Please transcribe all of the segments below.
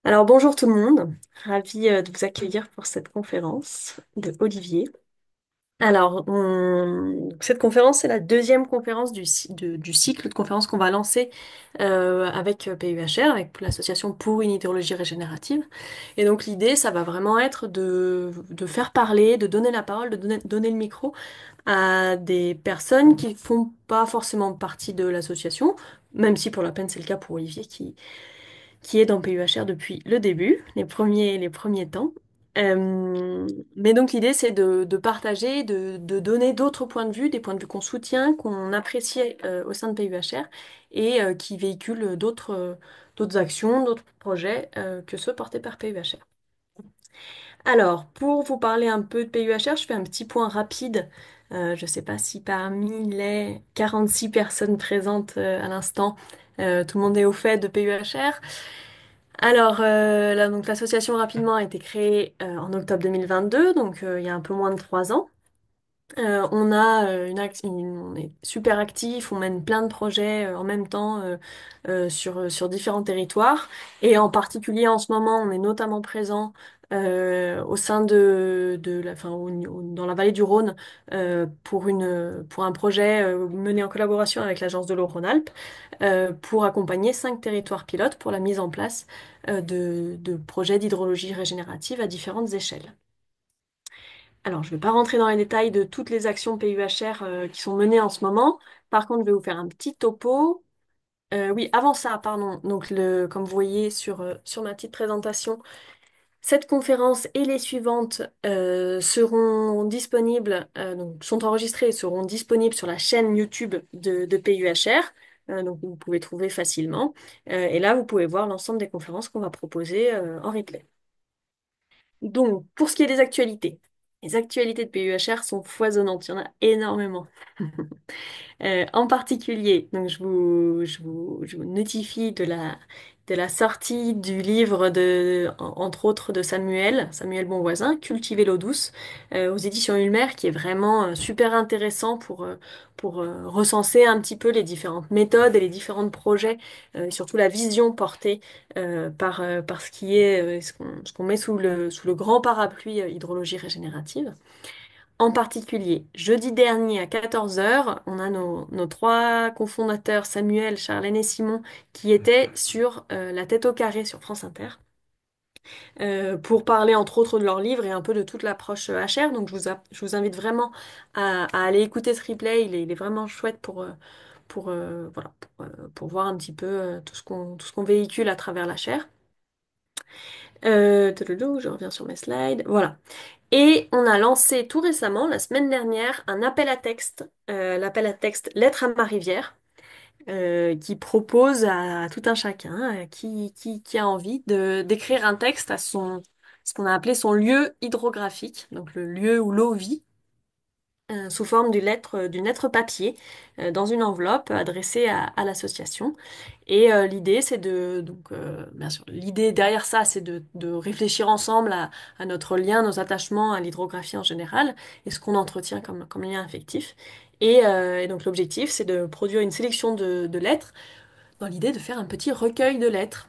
Alors bonjour tout le monde, ravi de vous accueillir pour cette conférence de Olivier. Cette conférence, c'est la deuxième conférence du cycle de conférences qu'on va lancer avec PUHR, avec l'association pour une idéologie régénérative. Et donc l'idée, ça va vraiment être de faire parler, de donner la parole, de donner le micro à des personnes qui font pas forcément partie de l'association, même si pour la peine c'est le cas pour Olivier qui est dans PUHR depuis le début, les premiers temps. Mais donc l'idée, c'est de partager, de donner d'autres points de vue, des points de vue qu'on soutient, qu'on apprécie au sein de PUHR et qui véhiculent d'autres actions, d'autres projets que ceux portés par PUHR. Alors, pour vous parler un peu de PUHR, je fais un petit point rapide. Je ne sais pas si parmi les 46 personnes présentes à l'instant, tout le monde est au fait de PUHR. Donc l'association rapidement a été créée en octobre 2022, donc il y a un peu moins de 3 ans. On est super actif, on mène plein de projets en même temps sur différents territoires. Et en particulier en ce moment, on est notamment présent au sein dans la vallée du Rhône pour un projet mené en collaboration avec l'agence de l'eau Rhône-Alpes pour accompagner 5 territoires pilotes pour la mise en place de projets d'hydrologie régénérative à différentes échelles. Alors, je ne vais pas rentrer dans les détails de toutes les actions PUHR qui sont menées en ce moment. Par contre, je vais vous faire un petit topo. Oui, avant ça, pardon. Donc, comme vous voyez sur ma petite présentation, cette conférence et les suivantes seront disponibles, donc sont enregistrées et seront disponibles sur la chaîne YouTube de PUHR. Donc, vous pouvez trouver facilement. Et là, vous pouvez voir l'ensemble des conférences qu'on va proposer en replay. Donc, pour ce qui est des actualités, les actualités de PUHR sont foisonnantes, il y en a énormément. En particulier, donc je vous notifie de la sortie du livre entre autres de Samuel Bonvoisin, Cultiver l'eau douce, aux éditions Ulmer, qui est vraiment super intéressant pour recenser un petit peu les différentes méthodes et les différents projets, et surtout la vision portée par ce qu'on met sous le grand parapluie hydrologie régénérative. En particulier, jeudi dernier à 14 heures, on a nos trois cofondateurs, Samuel, Charlène et Simon, qui étaient sur La tête au carré sur France Inter, pour parler entre autres de leur livre et un peu de toute l'approche HR. Donc je vous invite vraiment à aller écouter ce replay, il est vraiment chouette pour voir un petit peu tout ce qu'on véhicule à travers la chair. Je reviens sur mes slides. Voilà. Et on a lancé tout récemment, la semaine dernière, un appel à texte, l'appel à texte Lettre à ma rivière, qui propose à tout un chacun qui a envie d'écrire un texte ce qu'on a appelé son lieu hydrographique, donc le lieu où l'eau vit, sous forme d'une lettre papier dans une enveloppe adressée à l'association. Et l'idée, c'est bien sûr, l'idée derrière ça, c'est de réfléchir ensemble à notre lien, nos attachements à l'hydrographie en général et ce qu'on entretient comme lien affectif. Et donc l'objectif, c'est de produire une sélection de lettres dans l'idée de faire un petit recueil de lettres.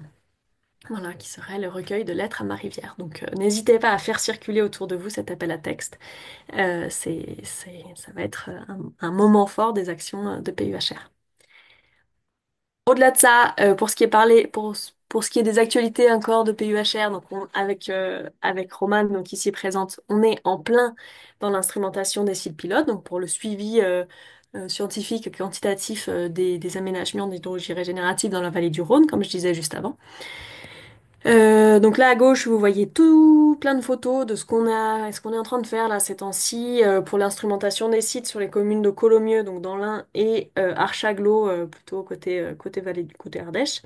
Voilà, qui serait le recueil de lettres à ma rivière. Donc n'hésitez pas à faire circuler autour de vous cet appel à texte. Ça va être un moment fort des actions de PUHR. Au-delà de ça, pour ce qui est des actualités encore de PUHR, donc avec Romane, donc ici présente, on est en plein dans l'instrumentation des sites pilotes, donc pour le suivi scientifique et quantitatif des aménagements d'hydrologie régénérative dans la vallée du Rhône, comme je disais juste avant. Donc là à gauche, vous voyez tout plein de photos de ce qu'on est en train de faire là ces temps-ci pour l'instrumentation des sites sur les communes de Colomieux, donc dans l'Ain, et Archaglo, plutôt côté vallée du côté Ardèche,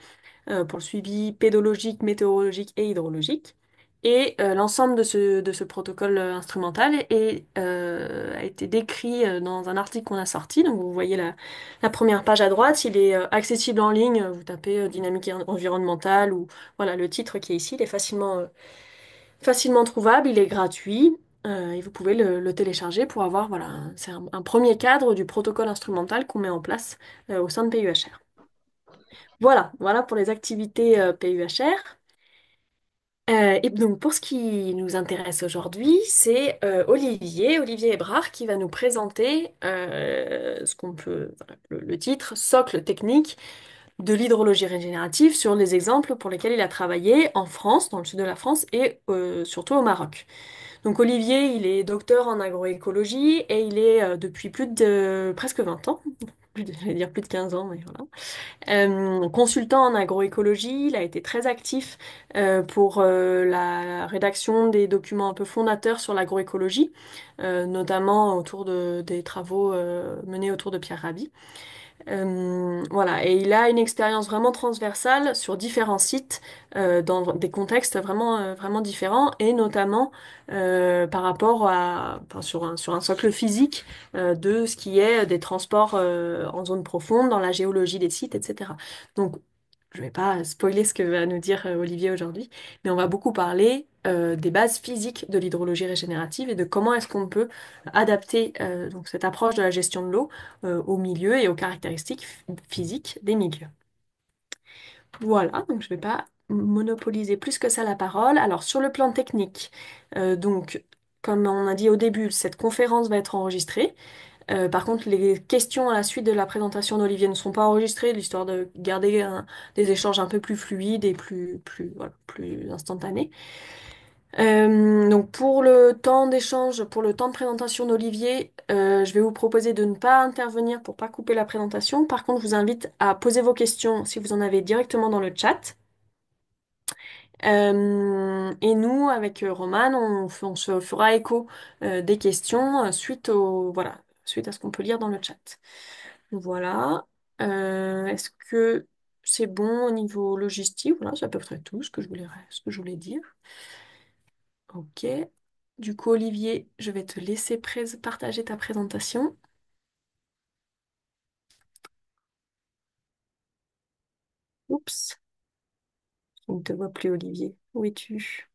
pour le suivi pédologique, météorologique et hydrologique. Et l'ensemble de ce protocole instrumental a été décrit dans un article qu'on a sorti. Donc vous voyez la première page à droite, il est accessible en ligne. Vous tapez dynamique environnementale ou voilà le titre qui est ici, il est facilement trouvable, il est gratuit. Et vous pouvez le télécharger pour avoir, voilà, c'est un premier cadre du protocole instrumental qu'on met en place au sein de PUHR. Voilà pour les activités PUHR. Et donc pour ce qui nous intéresse aujourd'hui, c'est Olivier Hébrard qui va nous présenter ce qu'on peut, voilà, le titre, Socle technique de l'hydrologie régénérative sur les exemples pour lesquels il a travaillé en France, dans le sud de la France et surtout au Maroc. Donc Olivier, il est docteur en agroécologie et il est depuis plus de presque 20 ans, je vais dire plus de 15 ans, mais voilà. Consultant en agroécologie, il a été très actif pour la rédaction des documents un peu fondateurs sur l'agroécologie, notamment autour des travaux menés autour de Pierre Rabhi. Voilà, et il a une expérience vraiment transversale sur différents sites, dans des contextes vraiment différents, et notamment par rapport enfin, sur un socle physique de ce qui est des transports en zone profonde, dans la géologie des sites, etc. Donc, je vais pas spoiler ce que va nous dire Olivier aujourd'hui, mais on va beaucoup parler des bases physiques de l'hydrologie régénérative et de comment est-ce qu'on peut adapter donc cette approche de la gestion de l'eau au milieu et aux caractéristiques physiques des milieux. Voilà, donc je ne vais pas monopoliser plus que ça la parole. Alors sur le plan technique, donc comme on a dit au début, cette conférence va être enregistrée. Par contre, les questions à la suite de la présentation d'Olivier ne sont pas enregistrées, l'histoire de garder des échanges un peu plus fluides et voilà, plus instantanés. Donc pour le temps d'échange, pour le temps de présentation d'Olivier, je vais vous proposer de ne pas intervenir pour pas couper la présentation. Par contre, je vous invite à poser vos questions si vous en avez directement dans le chat. Et nous, avec Romane, on se fera écho des questions voilà, suite à ce qu'on peut lire dans le chat. Voilà. Est-ce que c'est bon au niveau logistique? Voilà, c'est à peu près tout ce que je voulais dire. Ok. Du coup, Olivier, je vais te laisser partager ta présentation. Oups, je ne te vois plus, Olivier. Où es-tu?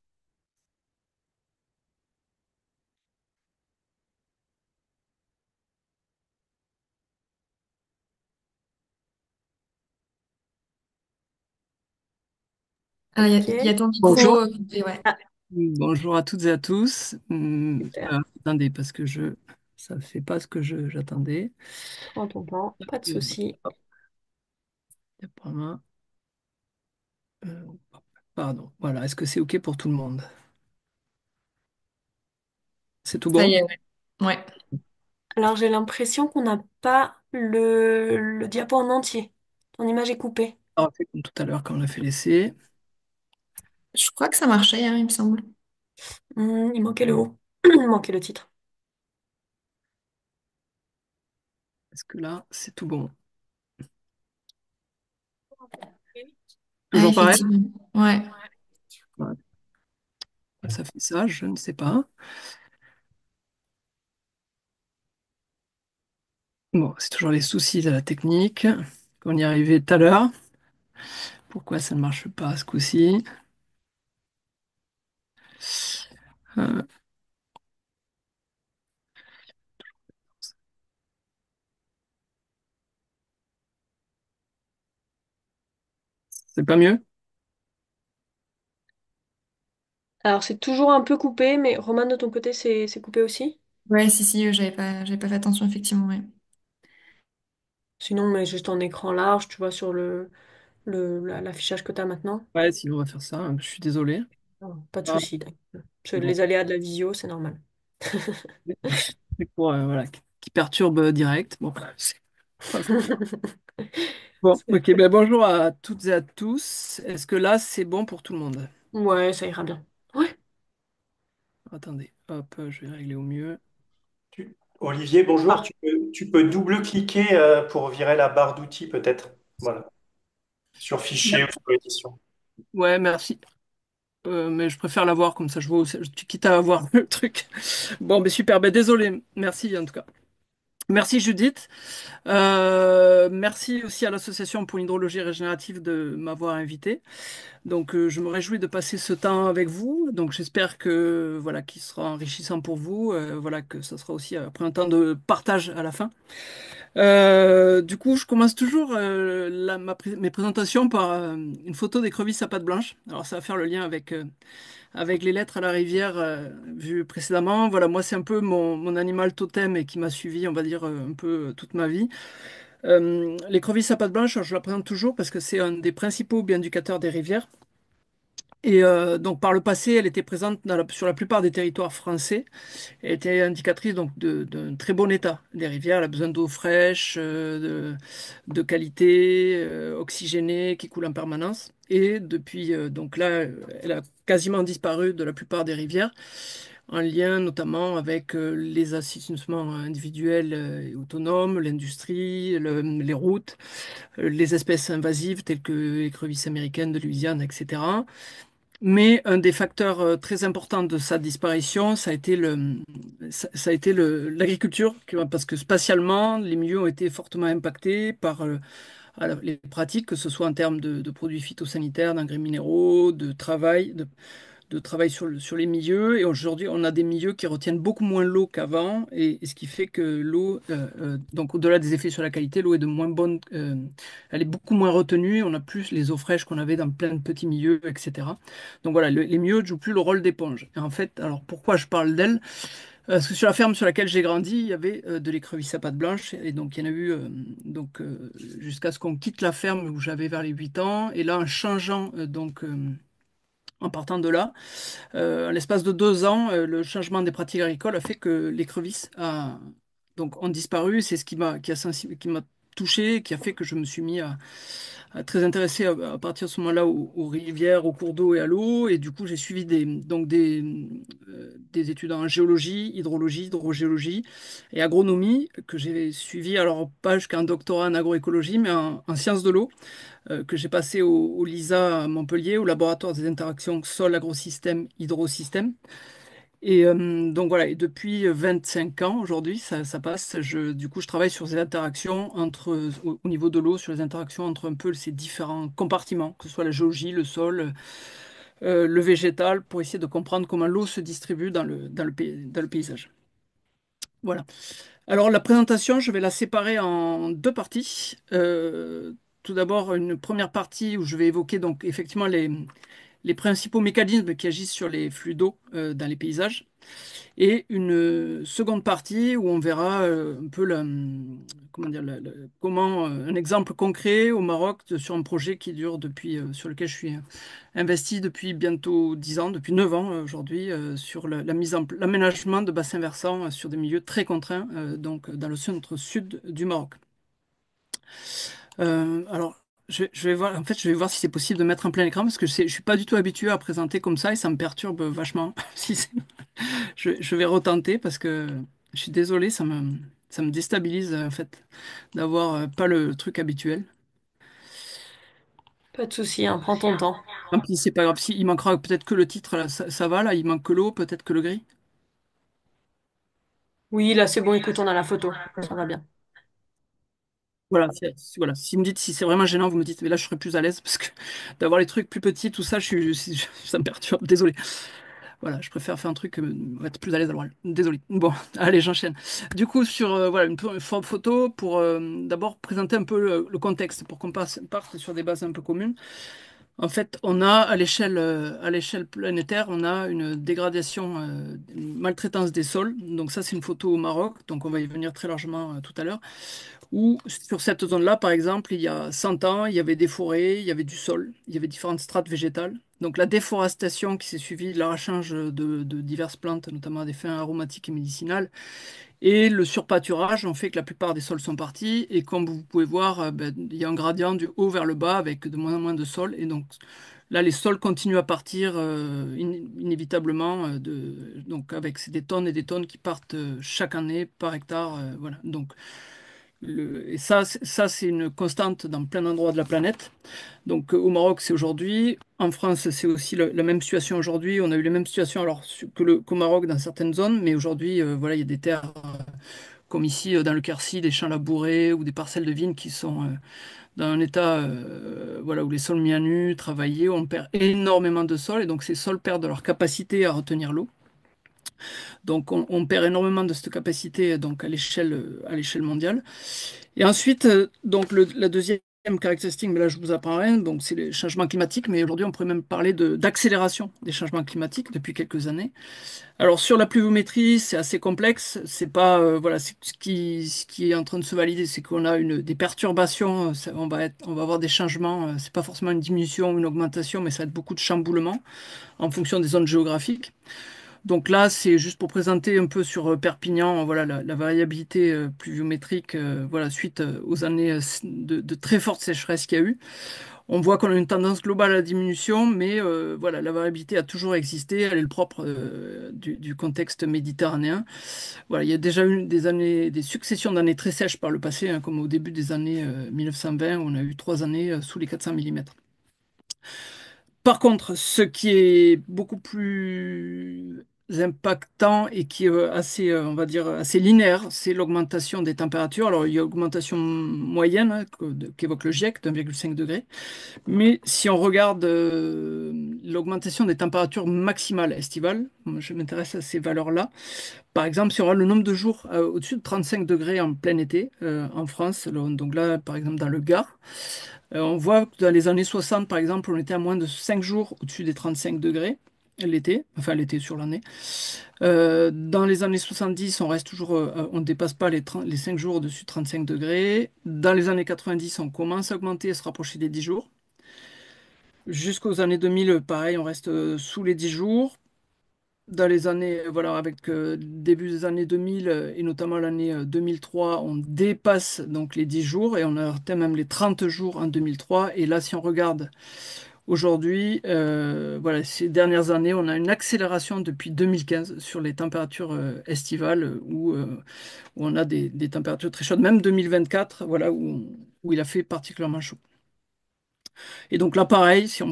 Ah, Ok. il y a ton Bonjour. micro coupé, ouais. Ah, Bonjour à toutes et à tous. super. Attendez, parce que ça fait pas ce que j'attendais. Prends ton temps, pas de souci. Hop, y a pas main. Hop, pardon. Voilà. Est-ce que c'est OK pour tout le monde? C'est tout Ça y bon? est, ouais. Ouais. Alors, j'ai l'impression qu'on n'a pas le diapo en entier. Ton image est coupée. On fait comme tout à l'heure quand on a fait l'essai. Je crois que ça marchait, hein, il me semble. Il manquait le haut. Il manquait le titre. Est-ce que là, c'est tout bon? Ah, Toujours pareil? effectivement. Ouais. Ouais. Ça fait ça, je ne sais pas. Bon, c'est toujours les soucis de la technique. On y arrivait tout à l'heure. Pourquoi ça ne marche pas ce coup-ci? Euh, c'est pas mieux? Alors, c'est toujours un peu coupé, mais Roman, de ton côté, c'est coupé aussi? Ouais, si, si, j'avais pas fait attention, effectivement, ouais. Sinon, mais juste en écran large, tu vois, sur l'affichage que tu as maintenant. Ouais, sinon on va faire ça. Je suis désolé. Pas de Ah, souci, t'inquiète. bon. Les aléas de la visio, c'est normal. C'est pour, voilà, qui perturbe direct. Bon, c'est pas grave. Bon, C'est- ok, ben bonjour à toutes et à tous. Est-ce que là, c'est bon pour tout le monde? Ouais, ça ira bien. Ouais. Attendez, hop, je vais régler au mieux. Olivier, bonjour. Ah, Tu peux double-cliquer pour virer la barre d'outils peut-être. Voilà. Sur fichier ou sur édition. Ouais, merci. Mais je préfère l'avoir comme ça, je vois, quitte à avoir le truc. Bon, ben super, ben désolé. Merci en tout cas. Merci Judith. Merci aussi à l'Association pour l'hydrologie régénérative de m'avoir invité. Donc, je me réjouis de passer ce temps avec vous. Donc, j'espère que voilà, qu'il sera enrichissant pour vous. Voilà, que ça sera aussi après un temps de partage à la fin. Du coup, je commence toujours mes présentations par une photo d'écrevisse à pattes blanches. Alors, ça va faire le lien avec les lettres à la rivière vues précédemment. Voilà, moi, c'est un peu mon animal totem et qui m'a suivi, on va dire, un peu toute ma vie. L'écrevisse à pattes blanches, je la présente toujours parce que c'est un des principaux bioindicateurs des rivières. Et donc, par le passé, elle était présente sur la plupart des territoires français. Elle était indicatrice donc d'un très bon état des rivières. Elle a besoin d'eau fraîche, de qualité, oxygénée, qui coule en permanence. Et depuis, donc là, elle a quasiment disparu de la plupart des rivières, en lien notamment avec les assaisonnements individuels et autonomes, l'industrie, les routes, les espèces invasives telles que l'écrevisse américaine de Louisiane, etc. Mais un des facteurs très importants de sa disparition, ça a été l'agriculture, parce que spatialement, les milieux ont été fortement impactés par les pratiques, que ce soit en termes de produits phytosanitaires, d'engrais minéraux, de travail sur les milieux. Et aujourd'hui, on a des milieux qui retiennent beaucoup moins l'eau qu'avant, et ce qui fait que l'eau, donc au-delà des effets sur la qualité, l'eau est de moins bonne, elle est beaucoup moins retenue. On a plus les eaux fraîches qu'on avait dans plein de petits milieux, etc. Donc voilà, les milieux ne jouent plus le rôle d'éponge. Et en fait, alors pourquoi je parle d'elle? Parce que sur la ferme sur laquelle j'ai grandi, il y avait de l'écrevisse à pattes blanches, et donc il y en a eu jusqu'à ce qu'on quitte la ferme où j'avais vers les 8 ans. Et là, en changeant en partant de là, en l'espace de 2 ans, le changement des pratiques agricoles a fait que l'écrevisse ont disparu. C'est ce qui m'a touché, qui a fait que je me suis mis à très intéressé à partir de ce moment-là aux rivières, aux cours d'eau et à l'eau. Et du coup, j'ai suivi des études en géologie, hydrologie, hydrogéologie et agronomie que j'ai suivi, alors pas jusqu'à un doctorat en agroécologie, mais en sciences de l'eau que j'ai passé au LISA à Montpellier, au laboratoire des interactions sol-agrosystème-hydrosystème. Et donc voilà, et depuis 25 ans aujourd'hui, ça passe. Du coup, je travaille sur ces interactions au niveau de l'eau, sur les interactions entre un peu ces différents compartiments, que ce soit la géologie, le sol, le végétal, pour essayer de comprendre comment l'eau se distribue dans le paysage. Voilà. Alors la présentation, je vais la séparer en deux parties. Tout d'abord, une première partie où je vais évoquer donc effectivement les principaux mécanismes qui agissent sur les flux d'eau dans les paysages. Et une seconde partie où on verra un peu comment dire, comment un exemple concret au Maroc sur un projet qui dure sur lequel je suis investi depuis bientôt 10 ans, depuis 9 ans aujourd'hui, sur l'aménagement de bassins versants sur des milieux très contraints, donc dans le centre-sud du Maroc. Alors, je vais voir, en fait, je vais voir si c'est possible de mettre un plein écran parce que je suis pas du tout habitué à présenter comme ça et ça me perturbe vachement. Si je vais retenter parce que je suis désolé, ça me déstabilise en fait d'avoir pas le truc habituel. Pas de souci, hein, prends ton temps. Tant pis, c'est pas grave. Si, il manquera peut-être que le titre, là, ça va, là, il manque que l'eau, peut-être que le gris. Oui, là c'est bon, écoute, on a la photo. Ça va bien. Voilà, voilà. Si vous me dites si c'est vraiment gênant, vous me dites, mais là je serais plus à l'aise parce que d'avoir les trucs plus petits, tout ça, ça me perturbe. Désolé. Voilà, je préfère faire un truc, être plus à l'aise à l'oral. Désolé. Bon, allez, j'enchaîne. Du coup, voilà, une photo pour d'abord présenter un peu le contexte, pour qu'on parte sur des bases un peu communes. En fait, on a à l'échelle planétaire, on a une dégradation, une maltraitance des sols. Donc ça, c'est une photo au Maroc. Donc on va y venir très largement tout à l'heure. Où sur cette zone-là, par exemple, il y a 100 ans, il y avait des forêts, il y avait du sol, il y avait différentes strates végétales. Donc la déforestation qui s'est suivie de l'arrachage de diverses plantes, notamment à des fins aromatiques et médicinales, et le surpâturage ont fait que la plupart des sols sont partis. Et comme vous pouvez voir, il y a un gradient du haut vers le bas avec de moins en moins de sol. Et donc là, les sols continuent à partir inévitablement, donc avec des tonnes et des tonnes qui partent chaque année par hectare. Voilà. Donc et ça, c'est une constante dans plein d'endroits de la planète. Donc au Maroc, c'est aujourd'hui. En France, c'est aussi la même situation aujourd'hui. On a eu les mêmes situations alors qu'au Maroc dans certaines zones, mais aujourd'hui, voilà, il y a des terres comme ici dans le Quercy, des champs labourés ou des parcelles de vignes qui sont dans un état voilà, où les sols mis à nu, travaillés, on perd énormément de sol et donc ces sols perdent leur capacité à retenir l'eau. Donc on perd énormément de cette capacité donc à l'échelle mondiale. Et ensuite, donc la deuxième caractéristique, mais là je vous apprends rien, donc c'est les changements climatiques, mais aujourd'hui on pourrait même parler d'accélération des changements climatiques depuis quelques années. Alors sur la pluviométrie, c'est assez complexe. C'est pas voilà, ce qui est en train de se valider, c'est qu'on a des perturbations. On va avoir des changements. C'est pas forcément une diminution ou une augmentation, mais ça va être beaucoup de chamboulements en fonction des zones géographiques. Donc là, c'est juste pour présenter un peu sur Perpignan, voilà, la variabilité pluviométrique, voilà, suite aux années de très fortes sécheresses qu'il y a eu. On voit qu'on a une tendance globale à la diminution, mais voilà, la variabilité a toujours existé. Elle est le propre du contexte méditerranéen. Voilà, il y a déjà eu des années, des successions d'années très sèches par le passé, hein, comme au début des années 1920, où on a eu 3 années sous les 400 millimètres. Par contre, ce qui est beaucoup plus impactant et qui est assez, on va dire, assez linéaire, c'est l'augmentation des températures. Alors, il y a augmentation moyenne hein, qu'évoque le GIEC d'1,5 degré. Mais si on regarde l'augmentation des températures maximales estivales, moi, je m'intéresse à ces valeurs-là. Par exemple, si on regarde le nombre de jours au-dessus de 35 degrés en plein été en France, donc là, par exemple, dans le Gard, on voit que dans les années 60, par exemple, on était à moins de 5 jours au-dessus des 35 degrés l'été, enfin l'été sur l'année. Dans les années 70, on reste toujours, on ne dépasse pas les 5 jours au-dessus de 35 degrés. Dans les années 90, on commence à augmenter et se rapprocher des 10 jours. Jusqu'aux années 2000, pareil, on reste sous les 10 jours. Dans les années, voilà, avec début des années 2000 et notamment l'année 2003, on dépasse donc les 10 jours et on a atteint même les 30 jours en 2003. Et là, si on regarde aujourd'hui, voilà, ces dernières années, on a une accélération depuis 2015 sur les températures estivales où on a des températures très chaudes, même 2024, voilà, où il a fait particulièrement chaud. Et donc là, pareil, si on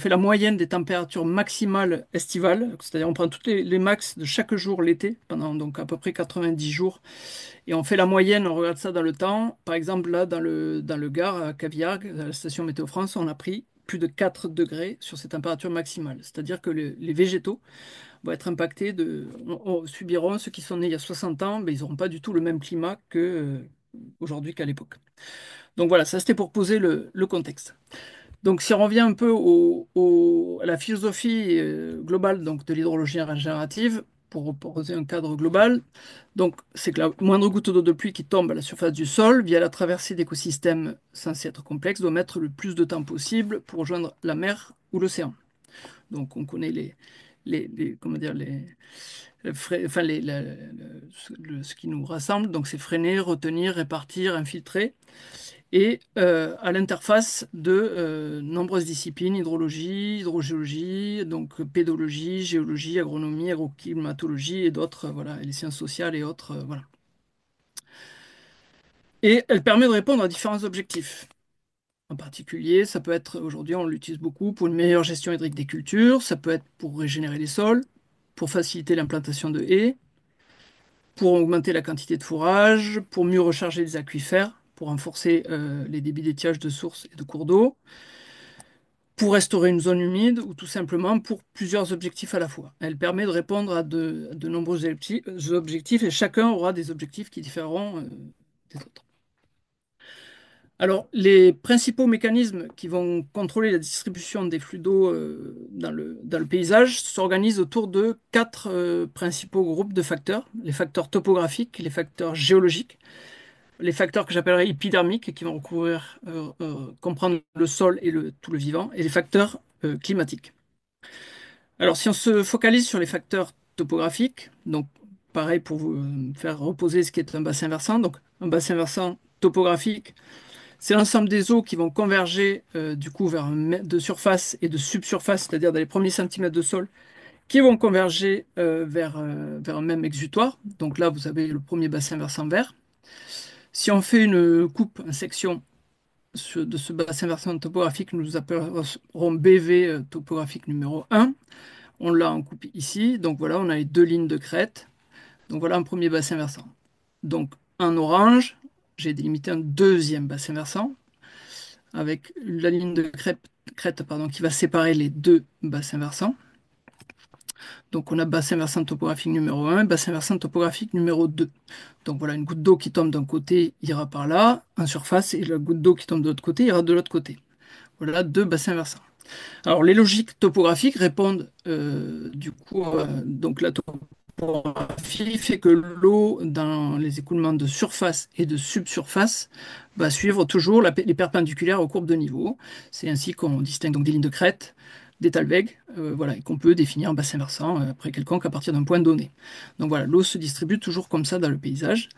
fait la moyenne des températures maximales estivales, c'est-à-dire on prend toutes les max de chaque jour l'été, pendant donc à peu près 90 jours, et on fait la moyenne, on regarde ça dans le temps. Par exemple, là, dans le Gard, à Cavillargues, à la station Météo France, on a pris plus de 4 degrés sur ces températures maximales. C'est-à-dire que les végétaux vont être impactés, subiront, ceux qui sont nés il y a 60 ans, ben, ils n'auront pas du tout le même climat qu'aujourd'hui qu'à l'époque. Donc voilà, ça c'était pour poser le contexte. Donc, si on revient un peu à la philosophie globale donc, de l'hydrologie régénérative, pour poser un cadre global, donc c'est que la moindre goutte d'eau de pluie qui tombe à la surface du sol, via la traversée d'écosystèmes censés être complexes, doit mettre le plus de temps possible pour rejoindre la mer ou l'océan. Donc, on connaît comment dire, enfin, ce qui nous rassemble. Donc, c'est freiner, retenir, répartir, infiltrer et à l'interface de nombreuses disciplines, hydrologie, hydrogéologie, donc pédologie, géologie, agronomie, agroclimatologie et d'autres, voilà, et les sciences sociales et autres, voilà. Et elle permet de répondre à différents objectifs. En particulier, ça peut être, aujourd'hui on l'utilise beaucoup pour une meilleure gestion hydrique des cultures, ça peut être pour régénérer les sols, pour faciliter l'implantation de haies, pour augmenter la quantité de fourrage, pour mieux recharger les aquifères, pour renforcer les débits d'étiage de sources et de cours d'eau, pour restaurer une zone humide ou tout simplement pour plusieurs objectifs à la fois. Elle permet de répondre à de nombreux objectifs et chacun aura des objectifs qui différeront des autres. Alors, les principaux mécanismes qui vont contrôler la distribution des flux d'eau dans le paysage s'organisent autour de quatre principaux groupes de facteurs. Les facteurs topographiques, les facteurs géologiques, les facteurs que j'appellerais épidermiques, qui vont comprendre le sol et tout le vivant, et les facteurs climatiques. Alors, si on se focalise sur les facteurs topographiques, donc pareil pour vous faire reposer ce qui est un bassin versant, donc un bassin versant topographique, c'est l'ensemble des eaux qui vont converger du coup vers de surface et de subsurface, c'est-à-dire dans les premiers centimètres de sol, qui vont converger vers un même exutoire. Donc là, vous avez le premier bassin versant vert. Si on fait une coupe, une section de ce bassin versant topographique, nous appellerons BV topographique numéro 1. On l'a en coupe ici. Donc voilà, on a les deux lignes de crête. Donc voilà un premier bassin versant. Donc en orange, j'ai délimité un deuxième bassin versant avec la ligne de crête, pardon, qui va séparer les deux bassins versants. Donc on a bassin versant topographique numéro un, bassin versant topographique numéro 2. Donc voilà, une goutte d'eau qui tombe d'un côté ira par là, en surface, et la goutte d'eau qui tombe de l'autre côté ira de l'autre côté. Voilà deux bassins versants. Alors les logiques topographiques répondent du coup, donc la topographie fait que l'eau dans les écoulements de surface et de subsurface va suivre toujours les perpendiculaires aux courbes de niveau. C'est ainsi qu'on distingue donc des lignes de crête, des talwegs, voilà, et qu'on peut définir un bassin versant après quelconque à partir d'un point donné. Donc voilà, l'eau se distribue toujours comme ça dans le paysage.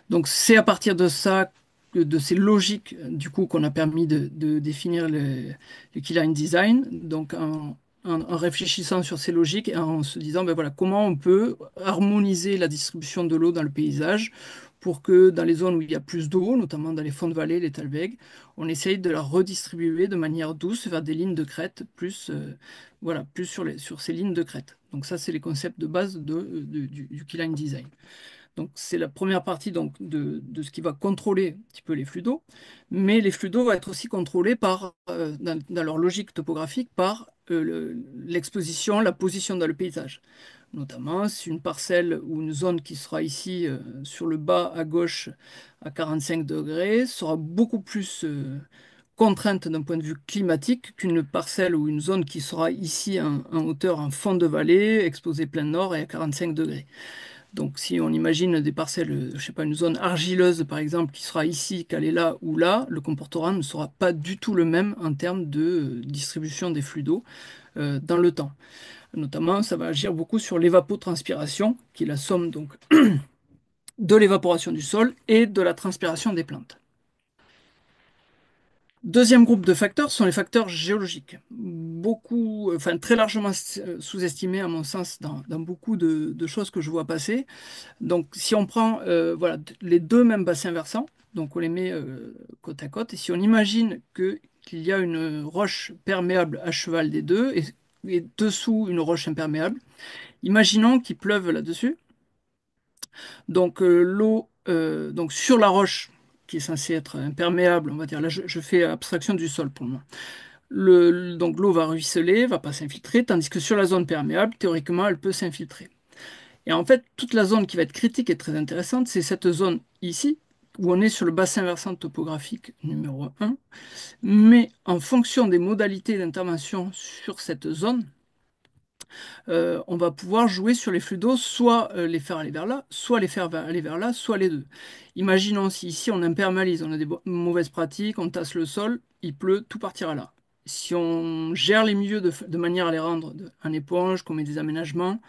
Donc c'est à partir de ça, de ces logiques du coup qu'on a permis de définir le keyline design. Donc en réfléchissant sur ces logiques et en se disant ben voilà, comment on peut harmoniser la distribution de l'eau dans le paysage pour que dans les zones où il y a plus d'eau, notamment dans les fonds de vallée, les talwegs, on essaye de la redistribuer de manière douce vers des lignes de crête, plus, voilà, plus sur ces lignes de crête. Donc ça, c'est les concepts de base du keyline design. Donc c'est la première partie donc, de ce qui va contrôler un petit peu les flux d'eau, mais les flux d'eau vont être aussi contrôlés par, dans leur logique topographique par l'exposition, la position dans le paysage. Notamment, si une parcelle ou une zone qui sera ici sur le bas à gauche à 45 degrés sera beaucoup plus contrainte d'un point de vue climatique qu'une parcelle ou une zone qui sera ici en hauteur, en fond de vallée, exposée plein nord et à 45 degrés. Donc, si on imagine des parcelles, je sais pas, une zone argileuse par exemple, qui sera ici, qu'elle est là ou là, le comportement ne sera pas du tout le même en termes de distribution des flux d'eau dans le temps. Notamment, ça va agir beaucoup sur l'évapotranspiration, qui est la somme donc de l'évaporation du sol et de la transpiration des plantes. Deuxième groupe de facteurs sont les facteurs géologiques. Beaucoup, enfin très largement sous-estimés à mon sens dans beaucoup de choses que je vois passer. Donc, si on prend voilà, les deux mêmes bassins versants, donc on les met côte à côte, et si on imagine qu'il y a une roche perméable à cheval des deux, et dessous une roche imperméable, imaginons qu'il pleuve là-dessus. Donc l'eau donc sur la roche qui est censée être imperméable, on va dire, là je fais abstraction du sol pour moi. Donc l'eau va ruisseler, va pas s'infiltrer, tandis que sur la zone perméable, théoriquement, elle peut s'infiltrer. Et en fait, toute la zone qui va être critique et très intéressante, c'est cette zone ici, où on est sur le bassin versant topographique numéro un. Mais en fonction des modalités d'intervention sur cette zone, on va pouvoir jouer sur les flux d'eau, soit les faire aller vers là, soit les faire aller vers là, soit les deux. Imaginons si ici on imperméabilise, on a des mauvaises pratiques, on tasse le sol, il pleut, tout partira là. Si on gère les milieux de manière à les rendre en éponge, qu'on met des aménagements,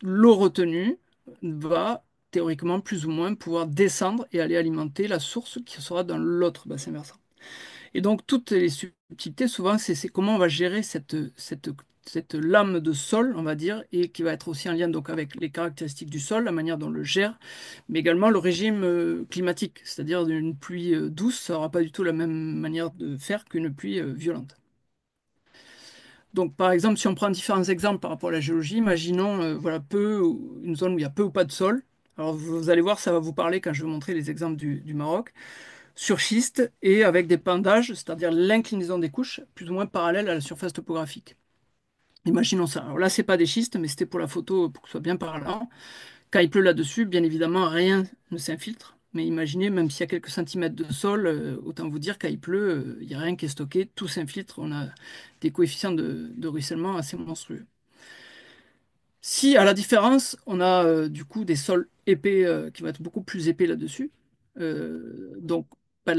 l'eau retenue va théoriquement plus ou moins pouvoir descendre et aller alimenter la source qui sera dans l'autre bassin versant. Et donc toutes les subtilités, souvent, c'est comment on va gérer cette lame de sol, on va dire, et qui va être aussi en lien donc, avec les caractéristiques du sol, la manière dont on le gère, mais également le régime climatique, c'est-à-dire une pluie douce, ça n'aura pas du tout la même manière de faire qu'une pluie violente. Donc, par exemple, si on prend différents exemples par rapport à la géologie, imaginons voilà, une zone où il y a peu ou pas de sol. Alors, vous allez voir, ça va vous parler quand je vais montrer les exemples du Maroc, sur schiste et avec des pendages, c'est-à-dire l'inclinaison des couches, plus ou moins parallèle à la surface topographique. Imaginons ça. Alors là, c'est pas des schistes, mais c'était pour la photo, pour que ce soit bien parlant. Quand il pleut là-dessus, bien évidemment, rien ne s'infiltre. Mais imaginez, même s'il y a quelques centimètres de sol, autant vous dire, quand il pleut, il n'y a rien qui est stocké, tout s'infiltre. On a des coefficients de ruissellement assez monstrueux. Si, à la différence, on a du coup des sols épais qui vont être beaucoup plus épais là-dessus, donc bah,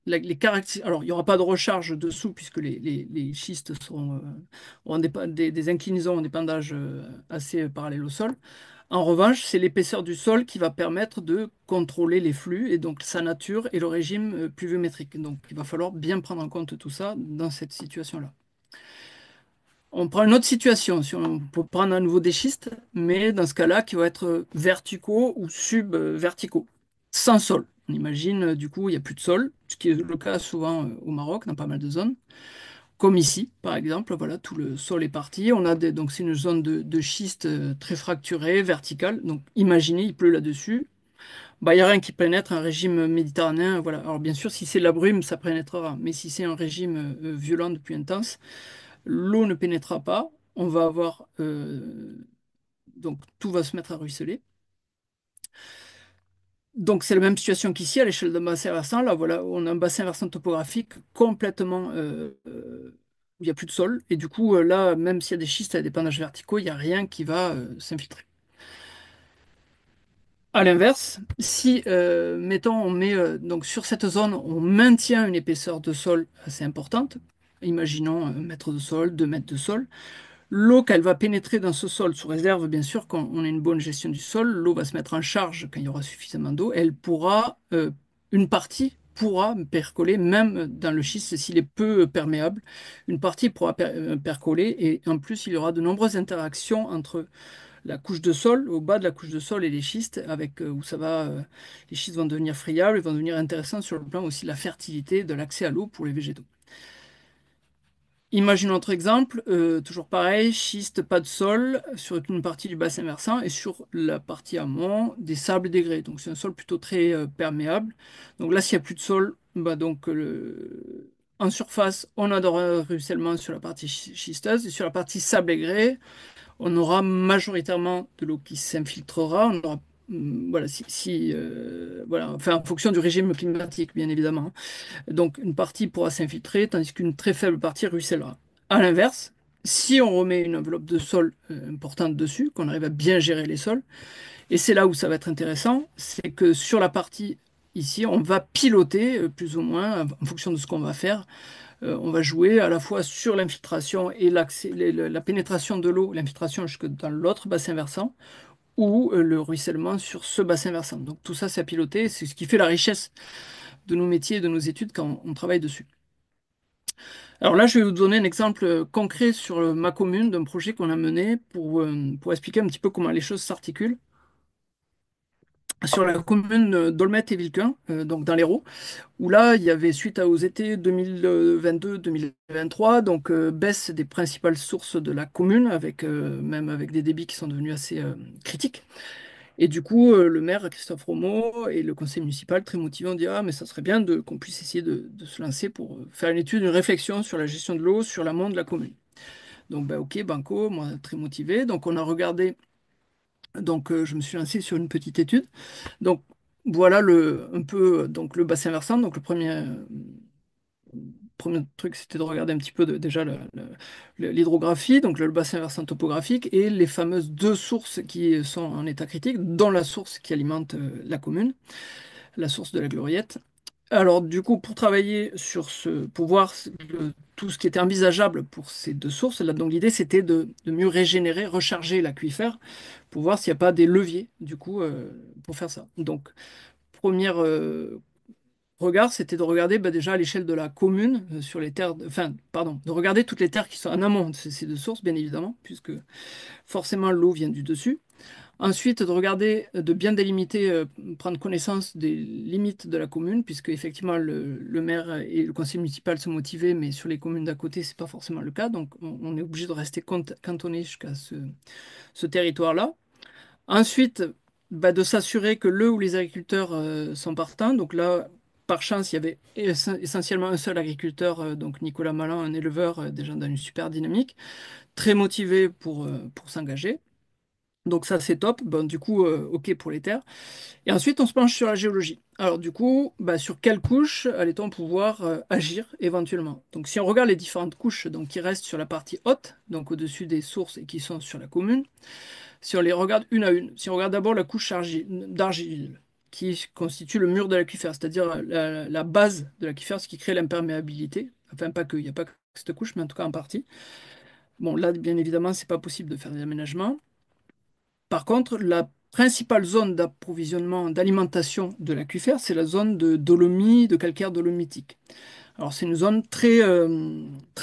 les caractéristiques. Alors, il n'y aura pas de recharge dessous puisque les schistes auront des inclinaisons, des pendages assez parallèles au sol. En revanche, c'est l'épaisseur du sol qui va permettre de contrôler les flux et donc sa nature et le régime pluviométrique. Donc, il va falloir bien prendre en compte tout ça dans cette situation-là. On prend une autre situation, si on peut prendre à nouveau des schistes, mais dans ce cas-là, qui va être verticaux ou subverticaux, sans sol. On imagine, du coup, il n'y a plus de sol, ce qui est le cas souvent au Maroc, dans pas mal de zones. Comme ici, par exemple, voilà, tout le sol est parti. Donc c'est une zone de schiste très fracturée, verticale. Donc imaginez, il pleut là-dessus. Bah, il n'y a rien qui pénètre, un régime méditerranéen. Voilà. Alors bien sûr, si c'est la brume, ça pénétrera. Mais si c'est un régime violent depuis intense, l'eau ne pénétrera pas. On va avoir donc tout va se mettre à ruisseler. Donc c'est la même situation qu'ici à l'échelle d'un bassin versant. Là, voilà, on a un bassin versant topographique complètement où il n'y a plus de sol. Et du coup, là, même s'il y a des schistes à des pendages verticaux, il n'y a rien qui va s'infiltrer. À l'inverse, si, mettons, on met donc sur cette zone, on maintient une épaisseur de sol assez importante, imaginons 1 mètre de sol, 2 mètres de sol, l'eau qu'elle va pénétrer dans ce sol, sous réserve bien sûr qu'on ait une bonne gestion du sol, l'eau va se mettre en charge quand il y aura suffisamment d'eau, elle pourra, une partie pourra percoler même dans le schiste s'il est peu perméable, une partie pourra percoler et en plus il y aura de nombreuses interactions entre la couche de sol, au bas de la couche de sol et les schistes, avec où ça va, les schistes vont devenir friables, ils vont devenir intéressants sur le plan aussi de la fertilité, de l'accès à l'eau pour les végétaux. Imagine notre exemple, toujours pareil, schiste, pas de sol, sur une partie du bassin versant et sur la partie amont, des sables et des grès. Donc c'est un sol plutôt très perméable. Donc là, s'il n'y a plus de sol, bah donc, en surface, on a de ruissellement sur la partie schisteuse et sur la partie sable et grès, on aura majoritairement de l'eau qui s'infiltrera. On aura, voilà, voilà, enfin, en fonction du régime climatique, bien évidemment. Donc, une partie pourra s'infiltrer, tandis qu'une très faible partie ruissellera. À l'inverse, si on remet une enveloppe de sol importante dessus, qu'on arrive à bien gérer les sols, et c'est là où ça va être intéressant, c'est que sur la partie ici, on va piloter plus ou moins en fonction de ce qu'on va faire. On va jouer à la fois sur l'infiltration et la pénétration de l'eau, l'infiltration jusque dans l'autre bassin versant, ou le ruissellement sur ce bassin versant. Donc tout ça, c'est à piloter, c'est ce qui fait la richesse de nos métiers et de nos études quand on travaille dessus. Alors là, je vais vous donner un exemple concret sur ma commune d'un projet qu'on a mené pour expliquer un petit peu comment les choses s'articulent. Sur la commune d'Olmet et Vilquin, donc dans l'Hérault, où là, il y avait, suite aux étés 2022-2023, donc baisse des principales sources de la commune, même avec des débits qui sont devenus assez critiques. Et du coup, le maire Christophe Romeau et le conseil municipal, très motivés, ont dit: Ah, mais ça serait bien qu'on puisse essayer de se lancer pour faire une étude, une réflexion sur la gestion de l'eau sur l'amont de la commune. Donc, bah, ok, banco, moi très motivé. Donc, on a regardé, donc je me suis lancé sur une petite étude. Donc, voilà un peu donc, le bassin versant. Donc, le premier truc, c'était de regarder un petit peu déjà l'hydrographie, donc le bassin versant topographique, et les fameuses 2 sources qui sont en état critique, dont la source qui alimente la commune, la source de la Gloriette. Alors, du coup, pour travailler pour voir tout ce qui était envisageable pour ces 2 sources, là, donc l'idée c'était de mieux régénérer, recharger l'aquifère, pour voir s'il n'y a pas des leviers, du coup, pour faire ça. Donc, première regard, c'était de regarder bah, déjà à l'échelle de la commune, sur les terres, enfin, pardon, de regarder toutes les terres qui sont en amont de ces 2 sources, bien évidemment, puisque forcément l'eau vient du dessus. Ensuite, de regarder, de bien délimiter, prendre connaissance des limites de la commune, puisque effectivement le maire et le conseil municipal sont motivés, mais sur les communes d'à côté, c'est pas forcément le cas, donc on est obligé de rester cantonné jusqu'à ce territoire-là. Ensuite, bah, de s'assurer que le ou les agriculteurs sont partants. Donc là, par chance, il y avait essentiellement un seul agriculteur, donc Nicolas Malin, un éleveur déjà dans une super dynamique, très motivé pour s'engager. Donc ça, c'est top. Bon, du coup, OK pour les terres. Et ensuite, on se penche sur la géologie. Alors du coup, bah, sur quelle couche allait-on pouvoir agir éventuellement? Donc si on regarde les différentes couches donc, qui restent sur la partie haute, donc au-dessus des sources et qui sont sur la commune, si on les regarde une à une, si on regarde d'abord la couche d'argile qui constitue le mur de l'aquifère, c'est-à-dire la base de l'aquifère, ce qui crée l'imperméabilité, enfin pas que, il n'y a pas que cette couche, mais en tout cas en partie. Bon, là, bien évidemment, c'est pas possible de faire des aménagements. Par contre, la principale zone d'approvisionnement, d'alimentation de l'aquifère, c'est la zone de dolomie, de calcaire dolomitique. Alors, c'est une zone très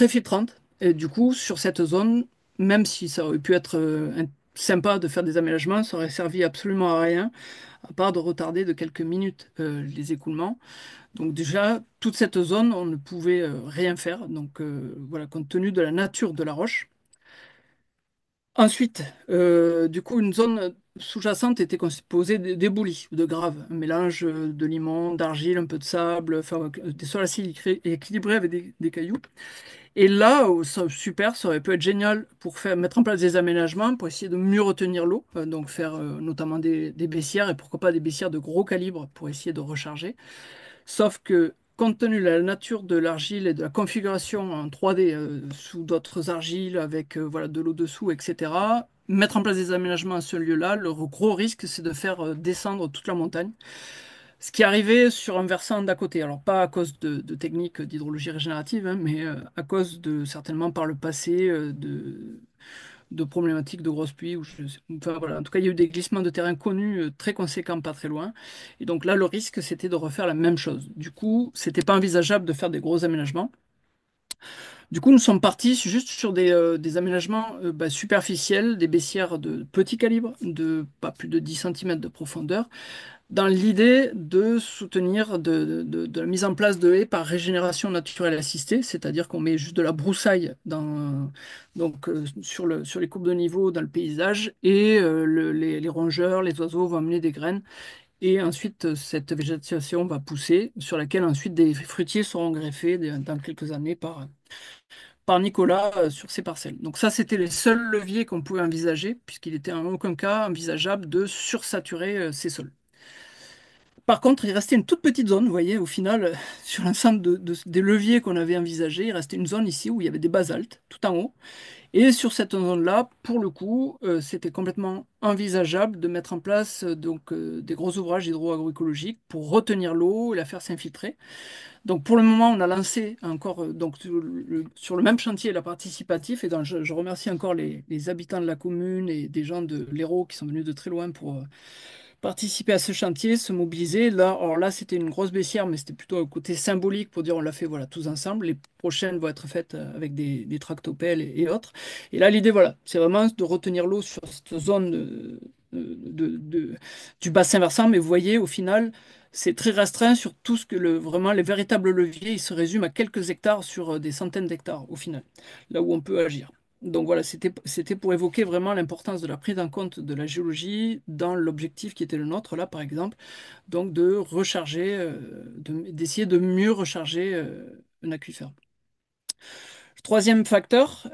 filtrante. Et du coup, sur cette zone, même si ça aurait pu être sympa de faire des aménagements, ça aurait servi absolument à rien, à part de retarder de quelques minutes les écoulements. Donc déjà, toute cette zone, on ne pouvait rien faire. Donc voilà, compte tenu de la nature de la roche. Ensuite, du coup, une zone sous-jacente était composée d'éboulis, de graves, un mélange de limon, d'argile, un peu de sable, enfin, des sols assez équilibrés avec des cailloux. Et là, super, ça aurait pu être génial pour mettre en place des aménagements, pour essayer de mieux retenir l'eau, donc faire notamment des baissières et pourquoi pas des baissières de gros calibre pour essayer de recharger. Sauf que compte tenu de la nature de l'argile et de la configuration en 3D sous d'autres argiles avec voilà, de l'eau dessous, etc., mettre en place des aménagements à ce lieu-là, le gros risque, c'est de faire descendre toute la montagne. Ce qui arrivait sur un versant d'à côté. Alors, pas à cause de techniques d'hydrologie régénérative, hein, mais à cause de, certainement par le passé, de problématiques de grosses pluies. Enfin, voilà. En tout cas, il y a eu des glissements de terrain connus très conséquents, pas très loin. Et donc là, le risque, c'était de refaire la même chose. Du coup, c'était pas envisageable de faire des gros aménagements. Du coup, nous sommes partis juste sur des aménagements superficiels, des baissières de petit calibre, de pas plus de 10 cm de profondeur, dans l'idée de soutenir de la mise en place de haies par régénération naturelle assistée, c'est-à-dire qu'on met juste de la broussaille sur les courbes de niveau dans le paysage et les rongeurs, les oiseaux vont amener des graines et ensuite cette végétation va pousser sur laquelle ensuite des fruitiers seront greffés dans quelques années par Nicolas sur ses parcelles. Donc ça, c'était les seuls leviers qu'on pouvait envisager puisqu'il était en aucun cas envisageable de sursaturer ces sols. Par contre, il restait une toute petite zone, vous voyez, au final, sur l'ensemble des leviers qu'on avait envisagés, il restait une zone ici où il y avait des basaltes, tout en haut. Et sur cette zone-là, pour le coup, c'était complètement envisageable de mettre en place des gros ouvrages hydro-agroécologiques pour retenir l'eau et la faire s'infiltrer. Donc pour le moment, on a lancé encore sur le même chantier la participatif. Et donc, je remercie encore les habitants de la commune et des gens de l'Hérault qui sont venus de très loin pour participer à ce chantier, se mobiliser. Là, alors là, c'était une grosse baissière, mais c'était plutôt un côté symbolique pour dire on l'a fait voilà, tous ensemble. Les prochaines vont être faites avec des tractopelles et autres. Et là, l'idée, voilà, c'est vraiment de retenir l'eau sur cette zone du bassin versant. Mais vous voyez, au final, c'est très restreint sur tout ce que vraiment les véritables leviers, ils se résument à quelques hectares sur des centaines d'hectares au final, là où on peut agir. Donc voilà, c'était pour évoquer vraiment l'importance de la prise en compte de la géologie dans l'objectif qui était le nôtre, là par exemple, donc de recharger, d'essayer de mieux recharger un aquifère. Troisième facteur,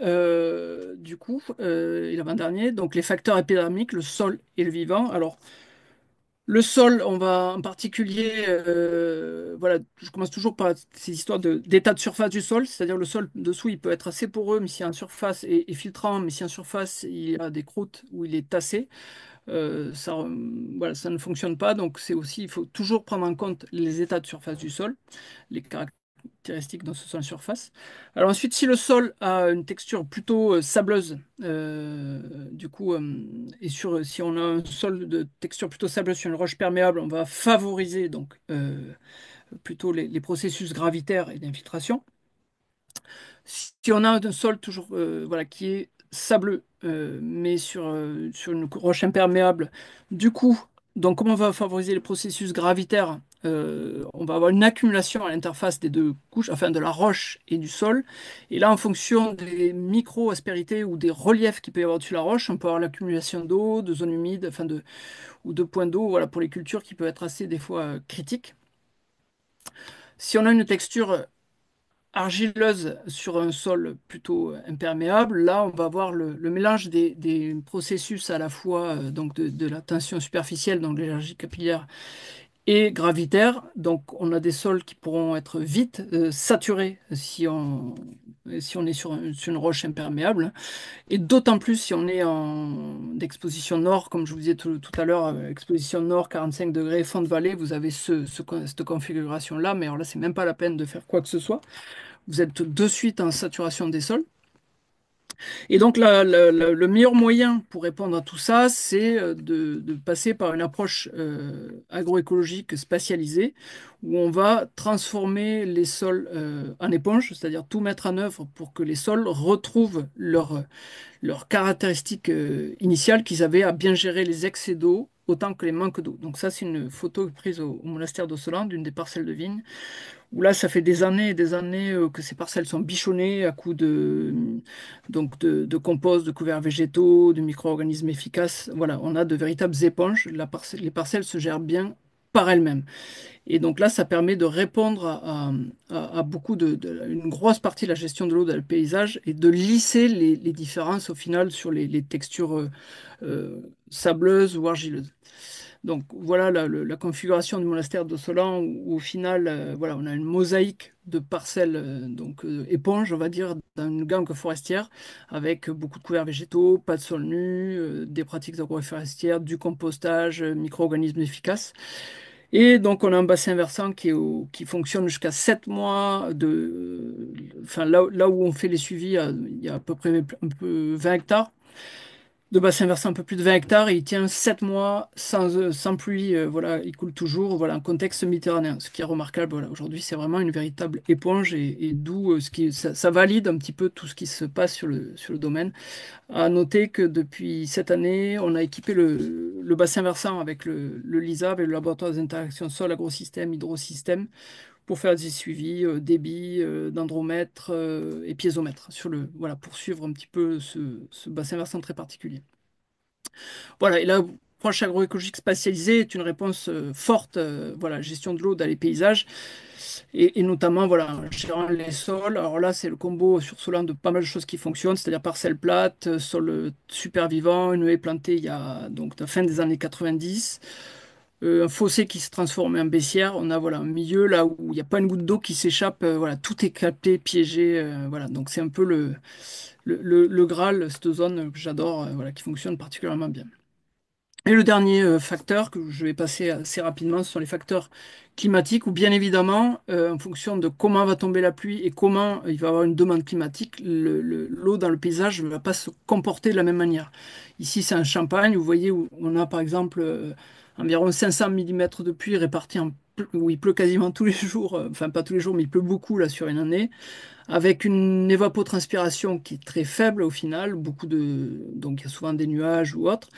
du coup, et l'avant-dernier, donc les facteurs épidermiques, le sol et le vivant. Alors, le sol, on va en particulier, voilà, je commence toujours par ces histoires d'état de surface du sol, c'est-à-dire le sol dessous, il peut être assez poreux, mais si en surface et filtrant, mais si en surface il y a des croûtes où il est tassé, voilà, ça ne fonctionne pas. Donc c'est aussi, il faut toujours prendre en compte les états de surface du sol, les caractéristiques dans ce sol en surface. Alors ensuite, si le sol a une texture plutôt sableuse, du coup, si on a un sol de texture plutôt sableuse sur une roche perméable, on va favoriser donc plutôt les processus gravitaires et d'infiltration. Si on a un sol toujours voilà, qui est sableux, mais sur une roche imperméable, du coup, donc comme on va favoriser les processus gravitaires, on va avoir une accumulation à l'interface des deux couches, enfin de la roche et du sol. Et là, en fonction des micro-aspérités ou des reliefs qu'il peut y avoir dessus la roche, on peut avoir l'accumulation d'eau, de zones humides, ou de points d'eau, voilà, pour les cultures qui peuvent être assez des fois critiques. Si on a une texture argileuse sur un sol plutôt imperméable, là, on va avoir le mélange des processus à la fois donc de la tension superficielle, donc l'énergie capillaire, et gravitaire. Donc, on a des sols qui pourront être vite saturés si on est sur une roche imperméable. Et d'autant plus si on est en exposition nord, comme je vous disais tout à l'heure, exposition nord, 45 degrés, fond de vallée, vous avez cette configuration-là, mais alors là, c'est même pas la peine de faire quoi que ce soit. Vous êtes de suite en saturation des sols. Et donc, le meilleur moyen pour répondre à tout ça, c'est de passer par une approche agroécologique spatialisée, où on va transformer les sols en éponge, c'est-à-dire tout mettre en œuvre pour que les sols retrouvent leurs caractéristiques initiales qu'ils avaient à bien gérer les excès d'eau autant que les manques d'eau. Donc ça, c'est une photo prise au monastère d'Ossoland, d'une des parcelles de vignes, où là, ça fait des années et des années que ces parcelles sont bichonnées à coups de compost, de couverts végétaux, de micro-organismes efficaces. Voilà, on a de véritables éponges. Les parcelles se gèrent bien par elles-mêmes. Et donc là, ça permet de répondre à beaucoup une grosse partie de la gestion de l'eau dans le paysage et de lisser les différences au final sur les textures sableuses ou argileuses. Donc voilà la configuration du monastère de Solan où, au final, voilà, on a une mosaïque de parcelles éponges, on va dire, dans une gangue forestière avec beaucoup de couverts végétaux, pas de sol nu, des pratiques agroforestières, du compostage, micro-organismes efficaces. Et donc, on a un bassin versant qui fonctionne jusqu'à 7 mois enfin, là où on fait les suivis, il y a à peu près un peu 20 hectares de bassin versant, un peu plus de 20 hectares, et il tient 7 mois sans pluie, voilà, il coule toujours, voilà, un contexte méditerranéen. Ce qui est remarquable, voilà, aujourd'hui, c'est vraiment une véritable éponge, et d'où ça valide un petit peu tout ce qui se passe sur le domaine. À noter que depuis cette année, on a équipé le bassin versant avec le LISAB et le laboratoire des interactions sol, agrosystème, hydrosystème pour faire des suivis débit, dendromètre et piézomètre voilà, pour suivre un petit peu ce bassin versant très particulier. Voilà, et l'approche agroécologique spatialisée est une réponse forte, voilà, gestion de l'eau dans les paysages, et notamment, voilà, en gérant les sols. Alors là, c'est le combo sur Solan de pas mal de choses qui fonctionnent, c'est-à-dire parcelle plate, sol super vivant, une haie plantée il y a donc la fin des années 90, un fossé qui se transforme en baissière. On a voilà un milieu là où il n'y a pas une goutte d'eau qui s'échappe. Voilà, tout est capté, piégé. Voilà, donc c'est un peu le Graal, cette zone que j'adore, voilà, qui fonctionne particulièrement bien. Et le dernier facteur que je vais passer assez rapidement, ce sont les facteurs climatiques, où bien évidemment, en fonction de comment va tomber la pluie et comment il va y avoir une demande climatique, l'eau dans le paysage ne va pas se comporter de la même manière. Ici, c'est un Champagne, vous voyez, où on a par exemple environ 500 millimètres de pluie répartis où il pleut quasiment tous les jours, enfin pas tous les jours, mais il pleut beaucoup là sur une année, avec une évapotranspiration qui est très faible au final, donc il y a souvent des nuages ou autres.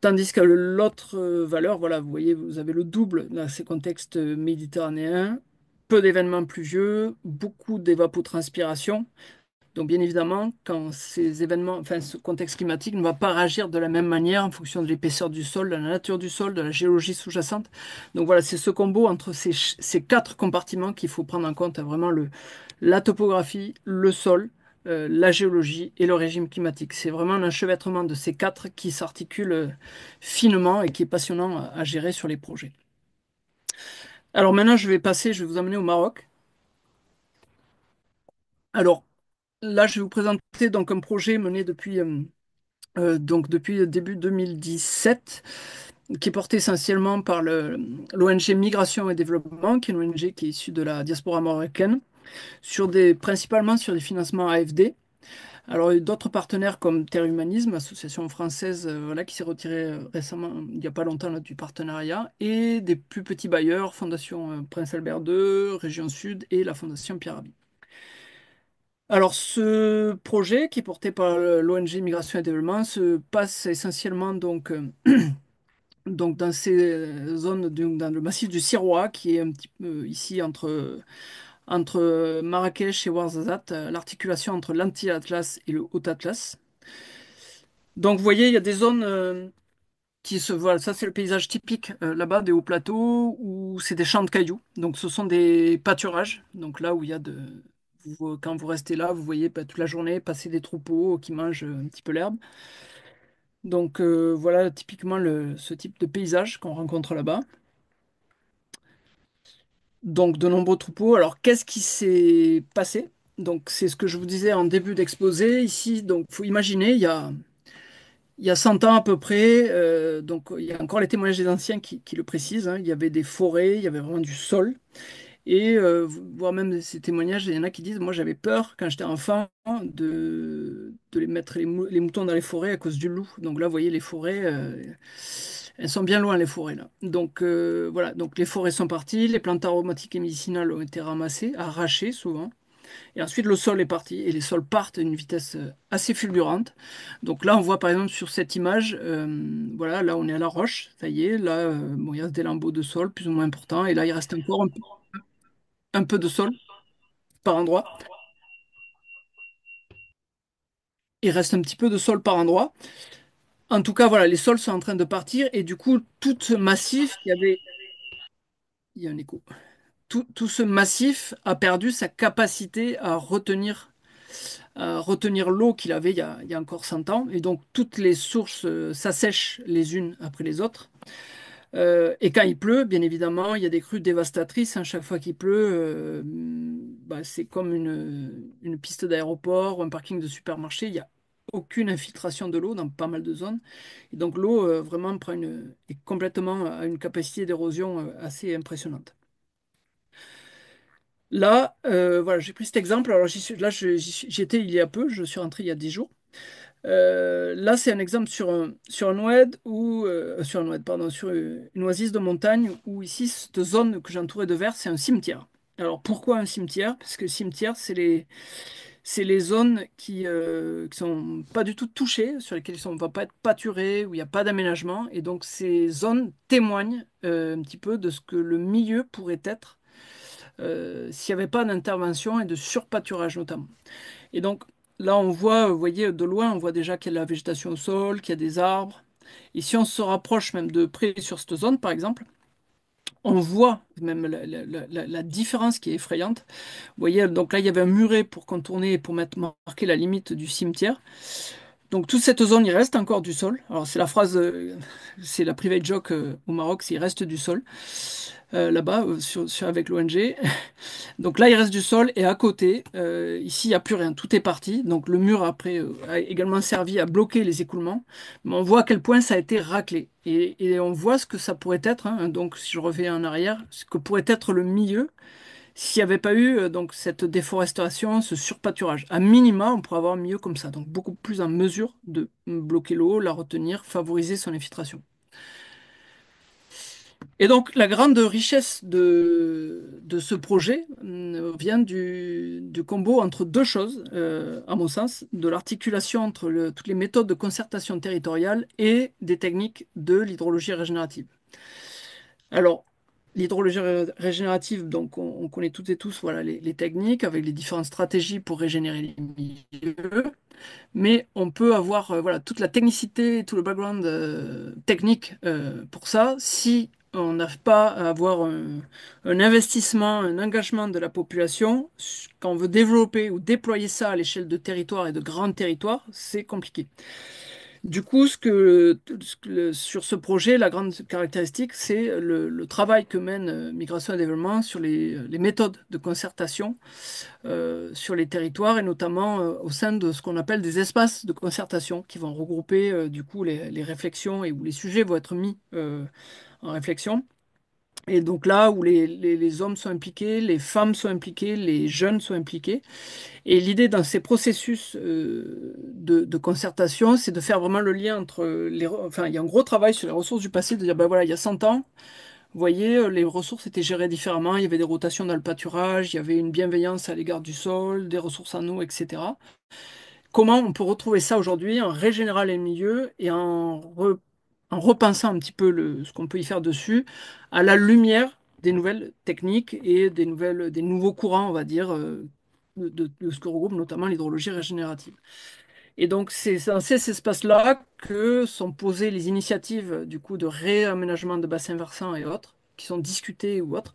Tandis que l'autre valeur, voilà, vous voyez, vous avez le double dans ces contextes méditerranéens, peu d'événements pluvieux, beaucoup d'évapotranspiration. Donc, bien évidemment, quand ces événements, enfin, ce contexte climatique ne va pas réagir de la même manière en fonction de l'épaisseur du sol, de la nature du sol, de la géologie sous-jacente. Donc, voilà, c'est ce combo entre ces quatre compartiments qu'il faut prendre en compte, hein, vraiment la topographie, le sol, la géologie et le régime climatique. C'est vraiment un enchevêtrement de ces quatre qui s'articulent finement et qui est passionnant à gérer sur les projets. Alors maintenant, je vais vous amener au Maroc. Alors là, je vais vous présenter donc un projet mené depuis début 2017, qui est porté essentiellement par l'ONG Migration et Développement, qui est une ONG qui est issue de la diaspora marocaine, principalement sur des financements AFD. Alors, il y a d'autres partenaires comme Terre Humanisme, association française voilà, qui s'est retirée récemment, il n'y a pas longtemps, là, du partenariat, et des plus petits bailleurs, Fondation Prince Albert II, Région Sud et la Fondation Pierre Rabhi. Alors, ce projet qui est porté par l'ONG Migration et Développement se passe essentiellement donc dans ces zones, dans le massif du Sirois, qui est un petit peu ici entre Marrakech et Ouarzazate, l'articulation entre l'Anti-Atlas et le Haut-Atlas. Donc, vous voyez, il y a des zones qui se voient. Ça, c'est le paysage typique là-bas des hauts plateaux où c'est des champs de cailloux. Donc, ce sont des pâturages. Donc, là où il y a quand vous restez là, vous voyez toute la journée passer des troupeaux qui mangent un petit peu l'herbe. Donc, voilà typiquement ce type de paysage qu'on rencontre là-bas. Donc, de nombreux troupeaux. Alors, qu'est-ce qui s'est passé? Donc, c'est ce que je vous disais en début d'exposé. Ici, donc, faut imaginer, il y a 100 ans à peu près, donc il y a encore les témoignages des anciens qui le précisent, hein, il y avait des forêts, il y avait vraiment du sol. Et voire même ces témoignages, il y en a qui disent, moi j'avais peur quand j'étais enfant de les mettre les moutons dans les forêts à cause du loup. Donc là, vous voyez, les forêts, elles sont bien loin, les forêts là. Donc voilà, donc les forêts sont parties, les plantes aromatiques et médicinales ont été ramassées, arrachées souvent. Et ensuite, le sol est parti et les sols partent à une vitesse assez fulgurante. Donc là, on voit par exemple sur cette image, voilà, là on est à la roche, ça y est, là, bon, il y a des lambeaux de sol plus ou moins importants, et là, il reste encore un peu de sol par endroit. Il reste un petit peu de sol par endroit. En tout cas, voilà, les sols sont en train de partir, et du coup, tout ce massif, il y a un écho. Tout ce massif a perdu sa capacité à retenir l'eau qu'il avait il y a encore 100 ans. Et donc, toutes les sources s'assèchent les unes après les autres. Et quand il pleut, bien évidemment, il y a des crues dévastatrices, hein. Chaque fois qu'il pleut, bah, c'est comme une piste d'aéroport ou un parking de supermarché. Il n'y a aucune infiltration de l'eau dans pas mal de zones. Et donc l'eau vraiment est complètement à une capacité d'érosion assez impressionnante. Là, voilà, j'ai pris cet exemple. Alors j'y étais il y a peu, je suis rentré il y a 10 jours. Là, c'est un exemple sur un oued sur un oued, pardon, sur une oasis de montagne où ici, cette zone que j'ai entourée de verre, c'est un cimetière. Alors pourquoi un cimetière? Parce que le cimetière, c'est les zones qui sont pas du tout touchées, sur lesquelles on ne va pas être pâturé, où il n'y a pas d'aménagement. Et donc ces zones témoignent un petit peu de ce que le milieu pourrait être s'il n'y avait pas d'intervention et de surpâturage notamment. Et donc là, on voit, vous voyez, de loin, on voit déjà qu'il y a de la végétation au sol, qu'il y a des arbres. Et si on se rapproche même de près sur cette zone, par exemple, on voit même la différence qui est effrayante. Vous voyez, donc là, il y avait un muret pour contourner et pour marquer la limite du cimetière. Donc toute cette zone, il reste encore du sol. Alors c'est la phrase, c'est la private joke au Maroc, c'est il reste du sol là-bas avec l'ONG. Donc là, il reste du sol et à côté, ici, il n'y a plus rien. Tout est parti. Donc le mur après a également servi à bloquer les écoulements. Mais on voit à quel point ça a été raclé. Et on voit ce que ça pourrait être, hein. Donc si je reviens en arrière, ce que pourrait être le milieu s'il n'y avait pas eu donc cette déforestation, ce surpâturage. À minima, on pourrait avoir un milieu comme ça. Donc beaucoup plus en mesure de bloquer l'eau, la retenir, favoriser son infiltration. Et donc, la grande richesse de ce projet vient du combo entre deux choses, à mon sens, de l'articulation entre toutes les méthodes de concertation territoriale et des techniques de l'hydrologie régénérative. Alors, l'hydrologie régénérative, donc on connaît toutes et tous voilà, les techniques avec les différentes stratégies pour régénérer les milieux, mais on peut avoir voilà, toute la technicité, tout le background technique pour ça si on n'arrive pas à avoir un investissement, un engagement de la population. Quand on veut développer ou déployer ça à l'échelle de territoires et de grands territoires, c'est compliqué. Du coup, sur ce projet, la grande caractéristique, c'est le travail que mène Migration et Développement sur les méthodes de concertation sur les territoires et notamment au sein de ce qu'on appelle des espaces de concertation qui vont regrouper du coup les réflexions et où les sujets vont être mis en réflexion. Et donc là où les hommes sont impliqués, les femmes sont impliquées, les jeunes sont impliqués. Et l'idée dans ces processus de concertation, c'est de faire vraiment le lien entre Enfin, il y a un gros travail sur les ressources du passé, de dire, ben voilà, il y a 100 ans, vous voyez, les ressources étaient gérées différemment, il y avait des rotations dans le pâturage, il y avait une bienveillance à l'égard du sol, des ressources en eau, etc. Comment on peut retrouver ça aujourd'hui en régénérant les milieux et en repensant un petit peu ce qu'on peut y faire dessus à la lumière des nouvelles techniques et des nouveaux courants, on va dire, de ce que regroupe notamment l'hydrologie régénérative. Et donc, c'est dans ces espaces-là que sont posées les initiatives du coup de réaménagement de bassins versants et autres, qui sont discutées ou autres.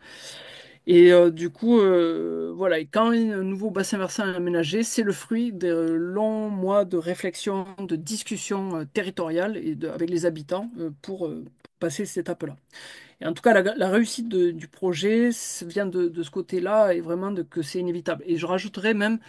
Et du coup, voilà, et quand un nouveau bassin versant est aménagé, c'est le fruit de longs mois de réflexion, de discussion territoriale avec les habitants pour passer cette étape-là. Et en tout cas, la réussite du projet vient de ce côté-là et vraiment que c'est inévitable. Et je rajouterais même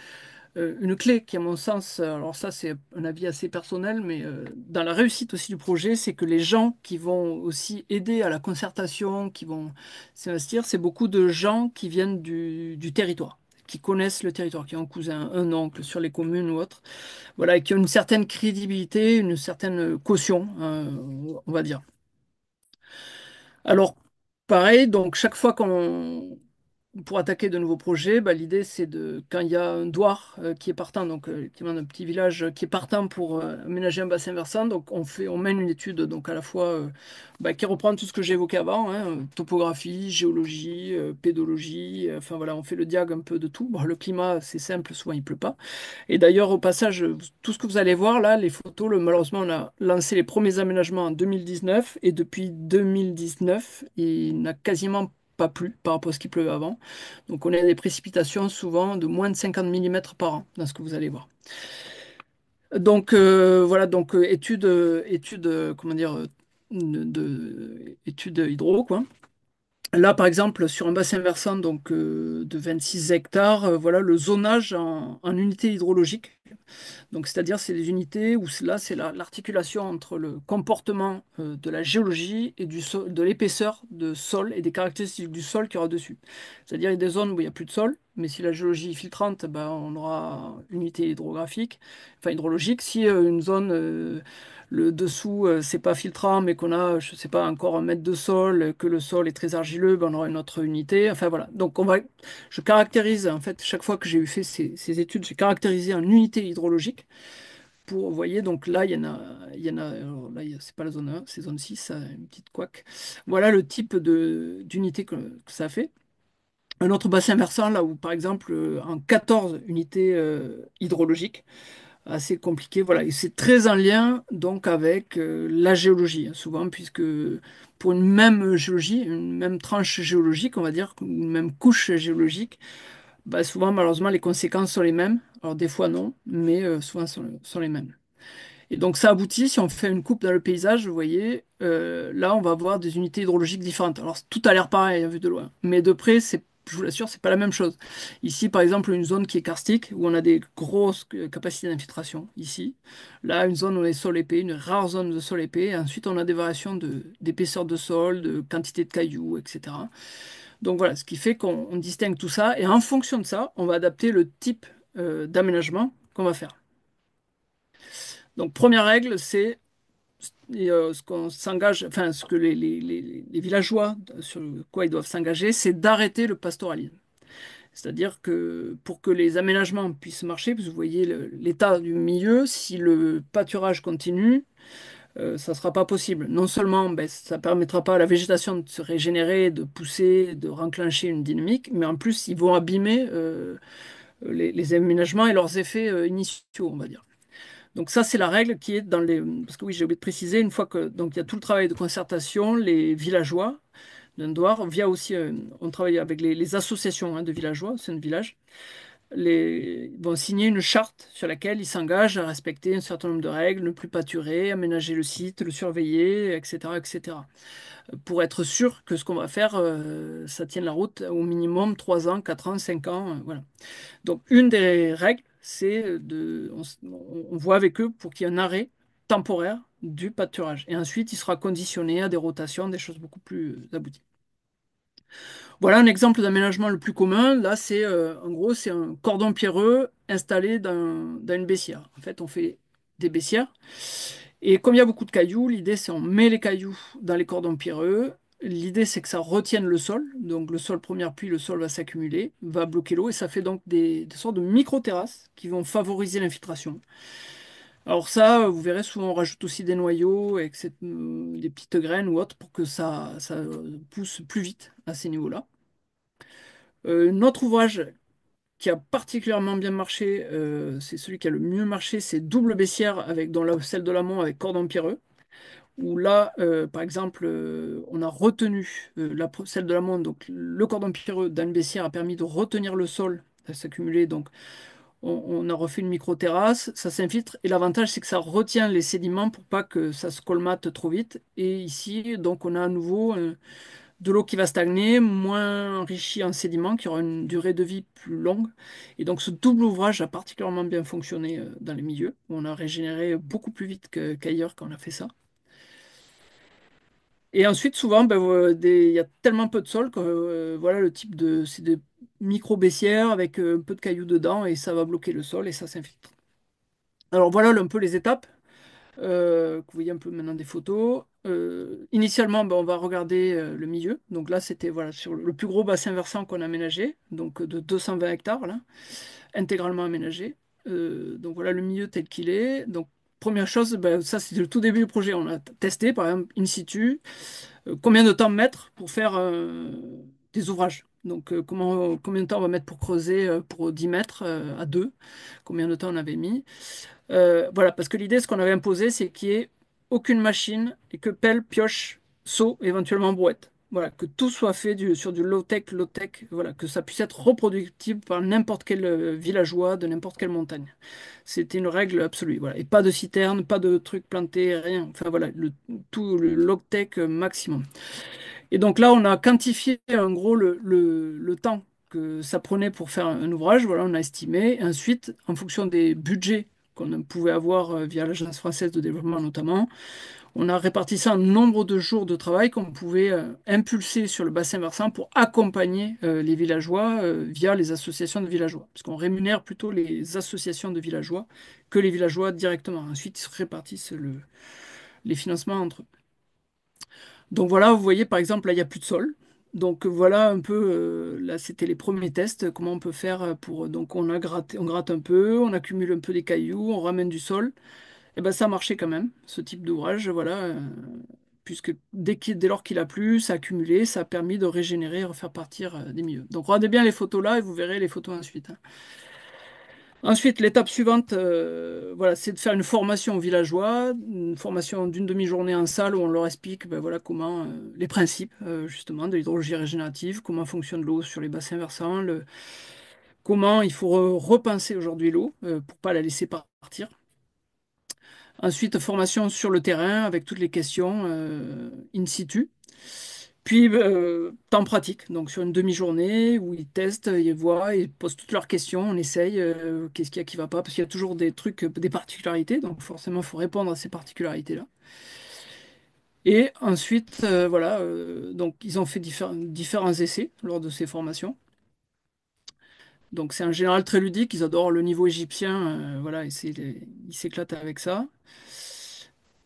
une clé qui, à mon sens, alors ça c'est un avis assez personnel, mais dans la réussite aussi du projet, c'est que les gens qui vont aussi aider à la concertation, qui vont s'investir, c'est beaucoup de gens qui viennent du territoire, qui connaissent le territoire, qui ont un cousin, un oncle sur les communes ou autres, voilà, et qui ont une certaine crédibilité, une certaine caution, on va dire. Alors, pareil, donc chaque fois qu'on pour attaquer de nouveaux projets, bah, l'idée c'est quand il y a un douar qui est partant, donc qui est un petit village qui est partant pour aménager un bassin versant, donc on mène une étude donc à la fois bah, qui reprend tout ce que j'ai évoqué avant, hein, topographie, géologie, pédologie, enfin voilà, on fait le diag un peu de tout. Bon, le climat c'est simple, souvent il pleut pas. Et d'ailleurs au passage, tout ce que vous allez voir là, les photos, malheureusement on a lancé les premiers aménagements en 2019 et depuis 2019, il n'a quasiment pas plu par rapport à ce qu'il pleuvait avant. Donc on a des précipitations souvent de moins de 50 millimètres par an dans ce que vous allez voir. Donc voilà, donc comment dire, étude hydro, quoi. Là, par exemple, sur un bassin versant donc, de 26 hectares, voilà le zonage en unités hydrologiques. Donc, c'est-à-dire, c'est des unités où là, c'est l'articulation entre le comportement de la géologie et de l'épaisseur de sol et des caractéristiques du sol qu'il y aura dessus. C'est-à-dire, il y a des zones où il n'y a plus de sol, mais si la géologie est filtrante, ben, on aura une unité hydrographique, enfin hydrologique. Si une zone, le dessous, c'est pas filtrant, mais qu'on a, je sais pas, encore un mètre de sol, que le sol est très argileux, ben, on aura une autre unité. Enfin voilà. Donc, je caractérise, en fait, chaque fois que j'ai eu fait ces études, j'ai caractérisé en unité hydrologique pour, vous voyez, donc là, alors là, c'est pas la zone 1, c'est zone 6, ça a une petite couac. Voilà le type d'unité que ça fait. Un autre bassin versant, là où, par exemple, en 14 unités hydrologiques, assez compliqué, voilà, et c'est très en lien, donc, avec la géologie, hein, souvent, puisque pour une même géologie, une même tranche géologique, on va dire, une même couche géologique, bah, souvent, malheureusement, les conséquences sont les mêmes. Alors, des fois, non, mais souvent sont les mêmes. Et donc, ça aboutit, si on fait une coupe dans le paysage, vous voyez, là, on va avoir des unités hydrologiques différentes. Alors, tout a l'air pareil, hein, vu de loin. Mais de près, je vous l'assure, c'est pas la même chose. Ici, par exemple, une zone qui est karstique, où on a des grosses capacités d'infiltration, ici. Là, une zone où on est sol épais, une rare zone de sol épais. Et ensuite, on a des variations d'épaisseur de sol, de quantité de cailloux, etc. Donc voilà, ce qui fait qu'on distingue tout ça et en fonction de ça, on va adapter le type d'aménagement qu'on va faire. Donc première règle, c'est ce qu'on s'engage, enfin ce que les villageois sur quoi ils doivent s'engager, c'est d'arrêter le pastoralisme. C'est-à-dire que pour que les aménagements puissent marcher, parce que vous voyez l'état du milieu, si le pâturage continue, ça ne sera pas possible. Non seulement ben, ça ne permettra pas à la végétation de se régénérer, de pousser, de renclencher une dynamique, mais en plus, ils vont abîmer les aménagements et leurs effets initiaux, on va dire. Donc ça, c'est la règle qui est dans les... Parce que oui, j'ai oublié de préciser, une fois que donc, il y a tout le travail de concertation, les villageois d'Indouar, via aussi, on travaille avec les associations hein, de villageois, c'est un village, vont signer une charte sur laquelle ils s'engagent à respecter un certain nombre de règles, ne plus pâturer, aménager le site, le surveiller, etc., etc. Pour être sûr que ce qu'on va faire, ça tienne la route au minimum 3 ans, 4 ans, 5 ans. Voilà. Donc, une des règles, c'est on voit avec eux pour qu'il y ait un arrêt temporaire du pâturage. Et ensuite, il sera conditionné à des rotations, des choses beaucoup plus abouties. Voilà un exemple d'aménagement le plus commun. Là, en gros, c'est un cordon pierreux installé dans une baissière. En fait, on fait des baissières. Et comme il y a beaucoup de cailloux, l'idée, c'est on met les cailloux dans les cordons pierreux. L'idée, c'est que ça retienne le sol. Donc, le sol, première pluie, le sol va s'accumuler, va bloquer l'eau. Et ça fait donc des sortes de micro-terrasses qui vont favoriser l'infiltration. Alors ça, vous verrez, souvent on rajoute aussi des noyaux avec des petites graines ou autres pour que ça pousse plus vite à ces niveaux-là. Notre ouvrage qui a particulièrement bien marché, c'est celui qui a le mieux marché, c'est Double Baissière avec dans celle de l'amont avec cordon pierreux. Où là, par exemple, on a retenu celle de l'amont, donc le cordon pierreux d'Anne Baissière a permis de retenir le sol à s'accumuler. Donc on a refait une micro-terrasse, ça s'infiltre et l'avantage c'est que ça retient les sédiments pour pas que ça se colmate trop vite. Et ici, donc on a à nouveau de l'eau qui va stagner, moins enrichie en sédiments, qui aura une durée de vie plus longue. Et donc ce double ouvrage a particulièrement bien fonctionné dans les milieux. On a régénéré beaucoup plus vite qu'ailleurs quand on a fait ça. Et ensuite, souvent, ben, il y a tellement peu de sol que voilà le type c'est des micro-baissières avec un peu de cailloux dedans et ça va bloquer le sol et ça s'infiltre. Alors voilà un peu les étapes. Que vous voyez un peu maintenant des photos. Initialement, ben, on va regarder le milieu. Donc là, c'était voilà, sur le plus gros bassin versant qu'on a aménagé, donc de 220 hectares, là, intégralement aménagé. Donc voilà le milieu tel qu'il est. Donc première chose, ben, ça c'était le tout début du projet. On a testé, par exemple, in situ, combien de temps mettre pour faire des ouvrages. Donc combien de temps on va mettre pour creuser pour 10 mètres à 2, combien de temps on avait mis. Voilà, parce que l'idée, ce qu'on avait imposé, c'est qu'il n'y ait aucune machine et que pelle, pioche, seau, éventuellement brouette. Voilà, que tout soit fait sur du low-tech, low-tech, voilà, que ça puisse être reproductible par n'importe quel villageois de n'importe quelle montagne. C'était une règle absolue, voilà. Et pas de citerne, pas de trucs plantés, rien. Enfin voilà, tout le low-tech maximum. Et donc là, on a quantifié en gros le temps que ça prenait pour faire un ouvrage. Voilà, on a estimé. Ensuite, en fonction des budgets qu'on pouvait avoir via l'Agence française de développement notamment, on a réparti ça en nombre de jours de travail qu'on pouvait impulser sur le bassin versant pour accompagner les villageois via les associations de villageois. Parce qu'on rémunère plutôt les associations de villageois que les villageois directement. Ensuite, ils se répartissent les financements entre eux. Donc voilà, vous voyez par exemple, là, il n'y a plus de sol. Donc voilà un peu, là c'était les premiers tests, comment on peut faire pour... Donc on gratte un peu, on accumule un peu des cailloux, on ramène du sol. Et ben ça marchait quand même, ce type d'ouvrage, voilà, puisque dès lors qu'il a plu, ça a accumulé, ça a permis de régénérer et refaire partir des milieux. Donc regardez bien les photos là et vous verrez les photos ensuite, hein. Ensuite, l'étape suivante, voilà, c'est de faire une formation aux villageois, une formation d'une demi-journée en salle où on leur explique ben, voilà, comment les principes justement de l'hydrologie régénérative, comment fonctionne l'eau sur les bassins versants, comment il faut repenser aujourd'hui l'eau pour pas la laisser partir. Ensuite, formation sur le terrain avec toutes les questions in situ. Puis, temps pratique, donc sur une demi-journée où ils testent, ils voient, ils posent toutes leurs questions, on essaye, qu'est-ce qu'il y a qui va pas, parce qu'il y a toujours des trucs, des particularités, donc forcément, il faut répondre à ces particularités-là. Et ensuite, voilà, donc ils ont fait différents essais lors de ces formations. Donc c'est en général très ludique, ils adorent le niveau égyptien, voilà, et ils s'éclatent avec ça.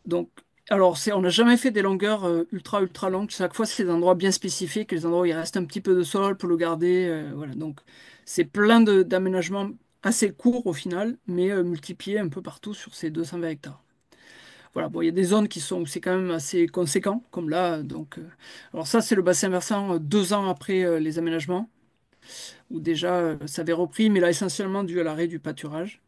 Donc, alors, on n'a jamais fait des longueurs ultra, ultra longues. Chaque fois, c'est des endroits bien spécifiques, les endroits où il reste un petit peu de sol pour le garder. Voilà. Donc, c'est plein d'aménagements assez courts au final, mais multipliés un peu partout sur ces 220 hectares. Voilà. Bon, il y a des zones où c'est quand même assez conséquent, comme là. Donc, alors ça, c'est le bassin versant 2 ans après les aménagements, où déjà ça avait repris, mais là, essentiellement dû à l'arrêt du pâturage.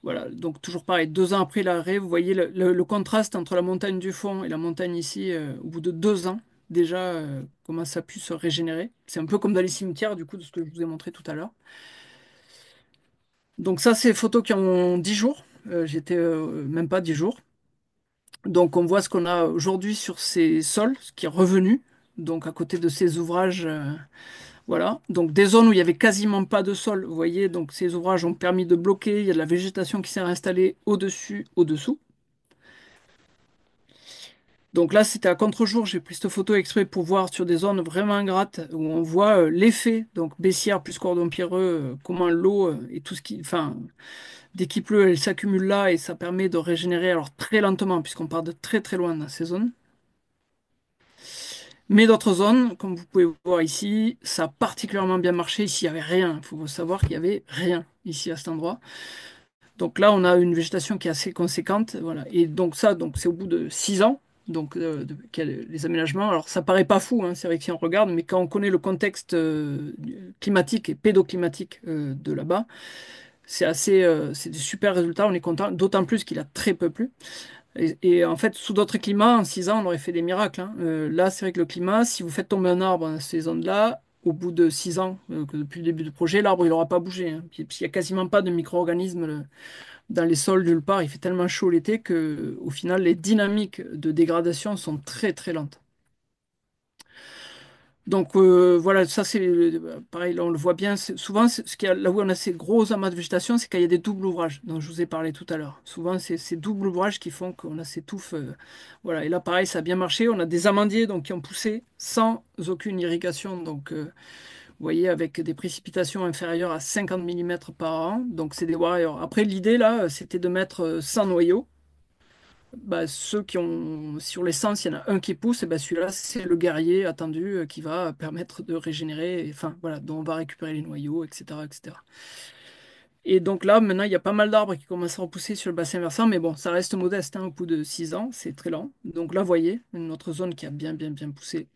Voilà, donc toujours pareil, 2 ans après l'arrêt, vous voyez le contraste entre la montagne du fond et la montagne ici, au bout de 2 ans, déjà, comment ça a pu se régénérer. C'est un peu comme dans les cimetières, du coup, de ce que je vous ai montré tout à l'heure. Donc ça, c'est des photos qui ont 10 jours. J'étais même pas 10 jours. Donc on voit ce qu'on a aujourd'hui sur ces sols, ce qui est revenu. Donc à côté de ces ouvrages, voilà. Donc des zones où il y avait quasiment pas de sol, vous voyez, donc ces ouvrages ont permis de bloquer. Il y a de la végétation qui s'est installée au-dessus, au-dessous. Donc là, c'était à contre-jour. J'ai pris cette photo exprès pour voir sur des zones vraiment ingrates où on voit l'effet, donc baissière plus cordon pierreux, comment l'eau et tout ce qui, enfin, dès qu'il pleut, elle s'accumule là et ça permet de régénérer alors très lentement puisqu'on part de très très loin dans ces zones. Mais d'autres zones, comme vous pouvez voir ici, ça a particulièrement bien marché. Ici, il n'y avait rien. Il faut savoir qu'il n'y avait rien ici à cet endroit. Donc là, on a une végétation qui est assez conséquente, voilà. Et donc ça, donc c'est au bout de 6 ans, donc qu'il y a les aménagements. Alors ça paraît pas fou, hein, c'est vrai que si on regarde, mais quand on connaît le contexte climatique et pédoclimatique de là-bas, c'est des super résultats. On est content, d'autant plus qu'il a très peu plu. Et en fait, sous d'autres climats, en 6 ans, on aurait fait des miracles, hein. Là, c'est vrai que le climat, si vous faites tomber un arbre dans ces zones-là, au bout de 6 ans, que depuis le début du projet, l'arbre, il n'aura pas bougé, hein. Puis, il n'y a quasiment pas de micro-organismes dans les sols nulle part. Il fait tellement chaud l'été que, au final, les dynamiques de dégradation sont très très lentes. Donc voilà, ça c'est pareil, là on le voit bien. Souvent, là où on a ces gros amas de végétation, c'est quand il y a des doubles ouvrages dont je vous ai parlé tout à l'heure. Souvent, c'est ces doubles ouvrages qui font qu'on a ces touffes. Voilà, et là pareil, ça a bien marché. On a des amandiers donc, qui ont poussé sans aucune irrigation. Donc vous voyez, avec des précipitations inférieures à 50 millimètres par an. Donc c'est des warriors. Après, l'idée là, c'était de mettre 100 noyaux. Bah, ceux qui ont sur l'essence, il y en a un qui pousse, et bah, celui-là, c'est le guerrier attendu qui va permettre de régénérer, enfin voilà, dont on va récupérer les noyaux, etc., etc. Et donc là, maintenant, il y a pas mal d'arbres qui commencent à repousser sur le bassin versant, mais bon, ça reste modeste, hein, au bout de 6 ans, c'est très lent. Donc là, vous voyez, une autre zone qui a bien, bien, bien poussé.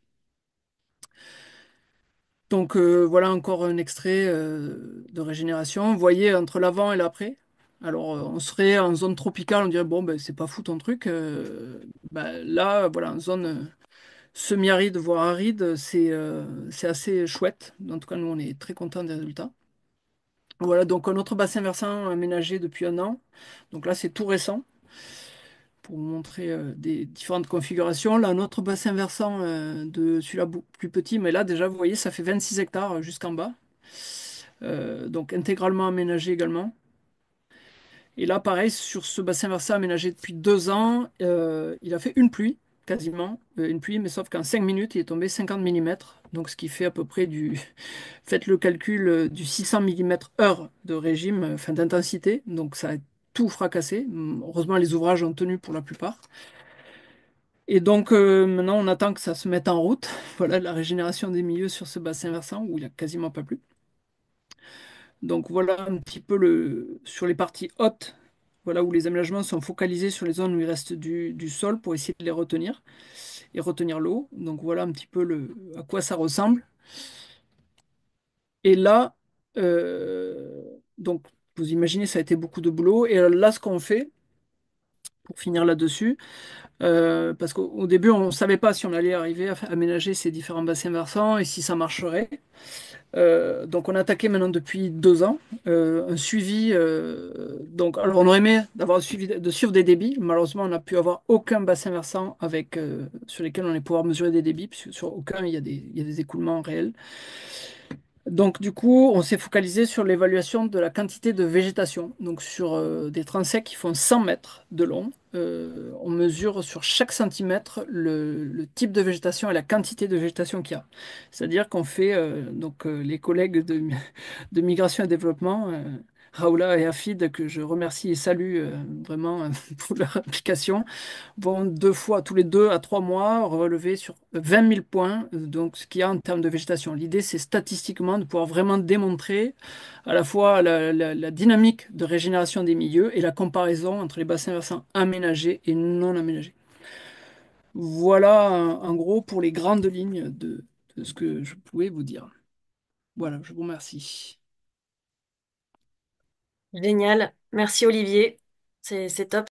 Donc voilà encore un extrait de régénération. Vous voyez entre l'avant et l'après. Alors on serait en zone tropicale, on dirait bon ben c'est pas fou ton truc. Ben, là voilà en zone semi-aride, voire aride, c'est assez chouette. En tout cas, nous, on est très contents des résultats. Voilà, donc un autre bassin versant aménagé depuis un an. Donc là, c'est tout récent pour vous montrer des différentes configurations. Là, un autre bassin versant de celui-là plus petit, mais là, déjà, vous voyez, ça fait 26 hectares jusqu'en bas. Donc intégralement aménagé également. Et là, pareil, sur ce bassin versant aménagé depuis 2 ans, il a fait une pluie, quasiment, une pluie, mais sauf qu'en 5 minutes, il est tombé 50 millimètres. Donc ce qui fait à peu près du, faites le calcul, du 600 millimètres heure de régime, enfin d'intensité. Donc ça a tout fracassé. Heureusement, les ouvrages ont tenu pour la plupart. Et donc maintenant, on attend que ça se mette en route. Voilà la régénération des milieux sur ce bassin versant où il n'y a quasiment pas plu. Donc voilà un petit peu sur les parties hautes, voilà où les aménagements sont focalisés sur les zones où il reste du sol pour essayer de les retenir et retenir l'eau. Donc voilà un petit peu à quoi ça ressemble. Et là, donc vous imaginez, ça a été beaucoup de boulot. Et là, ce qu'on fait, pour finir là-dessus, parce qu'au début, on ne savait pas si on allait arriver à aménager ces différents bassins versants et si ça marcherait. Donc on a attaqué maintenant depuis 2 ans un suivi. Donc alors on aurait aimé d'avoir suivi, de suivre des débits. Malheureusement, on n'a pu avoir aucun bassin versant sur lesquels on allait pouvoir mesurer des débits, puisque sur aucun il y a des écoulements réels. Donc du coup, on s'est focalisé sur l'évaluation de la quantité de végétation. Donc sur des transects qui font 100 mètres de long, on mesure sur chaque centimètre le type de végétation et la quantité de végétation qu'il y a. C'est-à-dire qu'on fait, les collègues de Migration et Développement, Raoula et Afid, que je remercie et salue vraiment pour leur implication, vont 2 fois, tous les 2 à 3 mois, relever sur 20 000 points, donc ce qu'il y a en termes de végétation. L'idée, c'est statistiquement de pouvoir vraiment démontrer à la fois la dynamique de régénération des milieux et la comparaison entre les bassins versants aménagés et non aménagés. Voilà, en gros, pour les grandes lignes de ce que je pouvais vous dire. Voilà, je vous remercie. Génial. Merci Olivier. C'est top.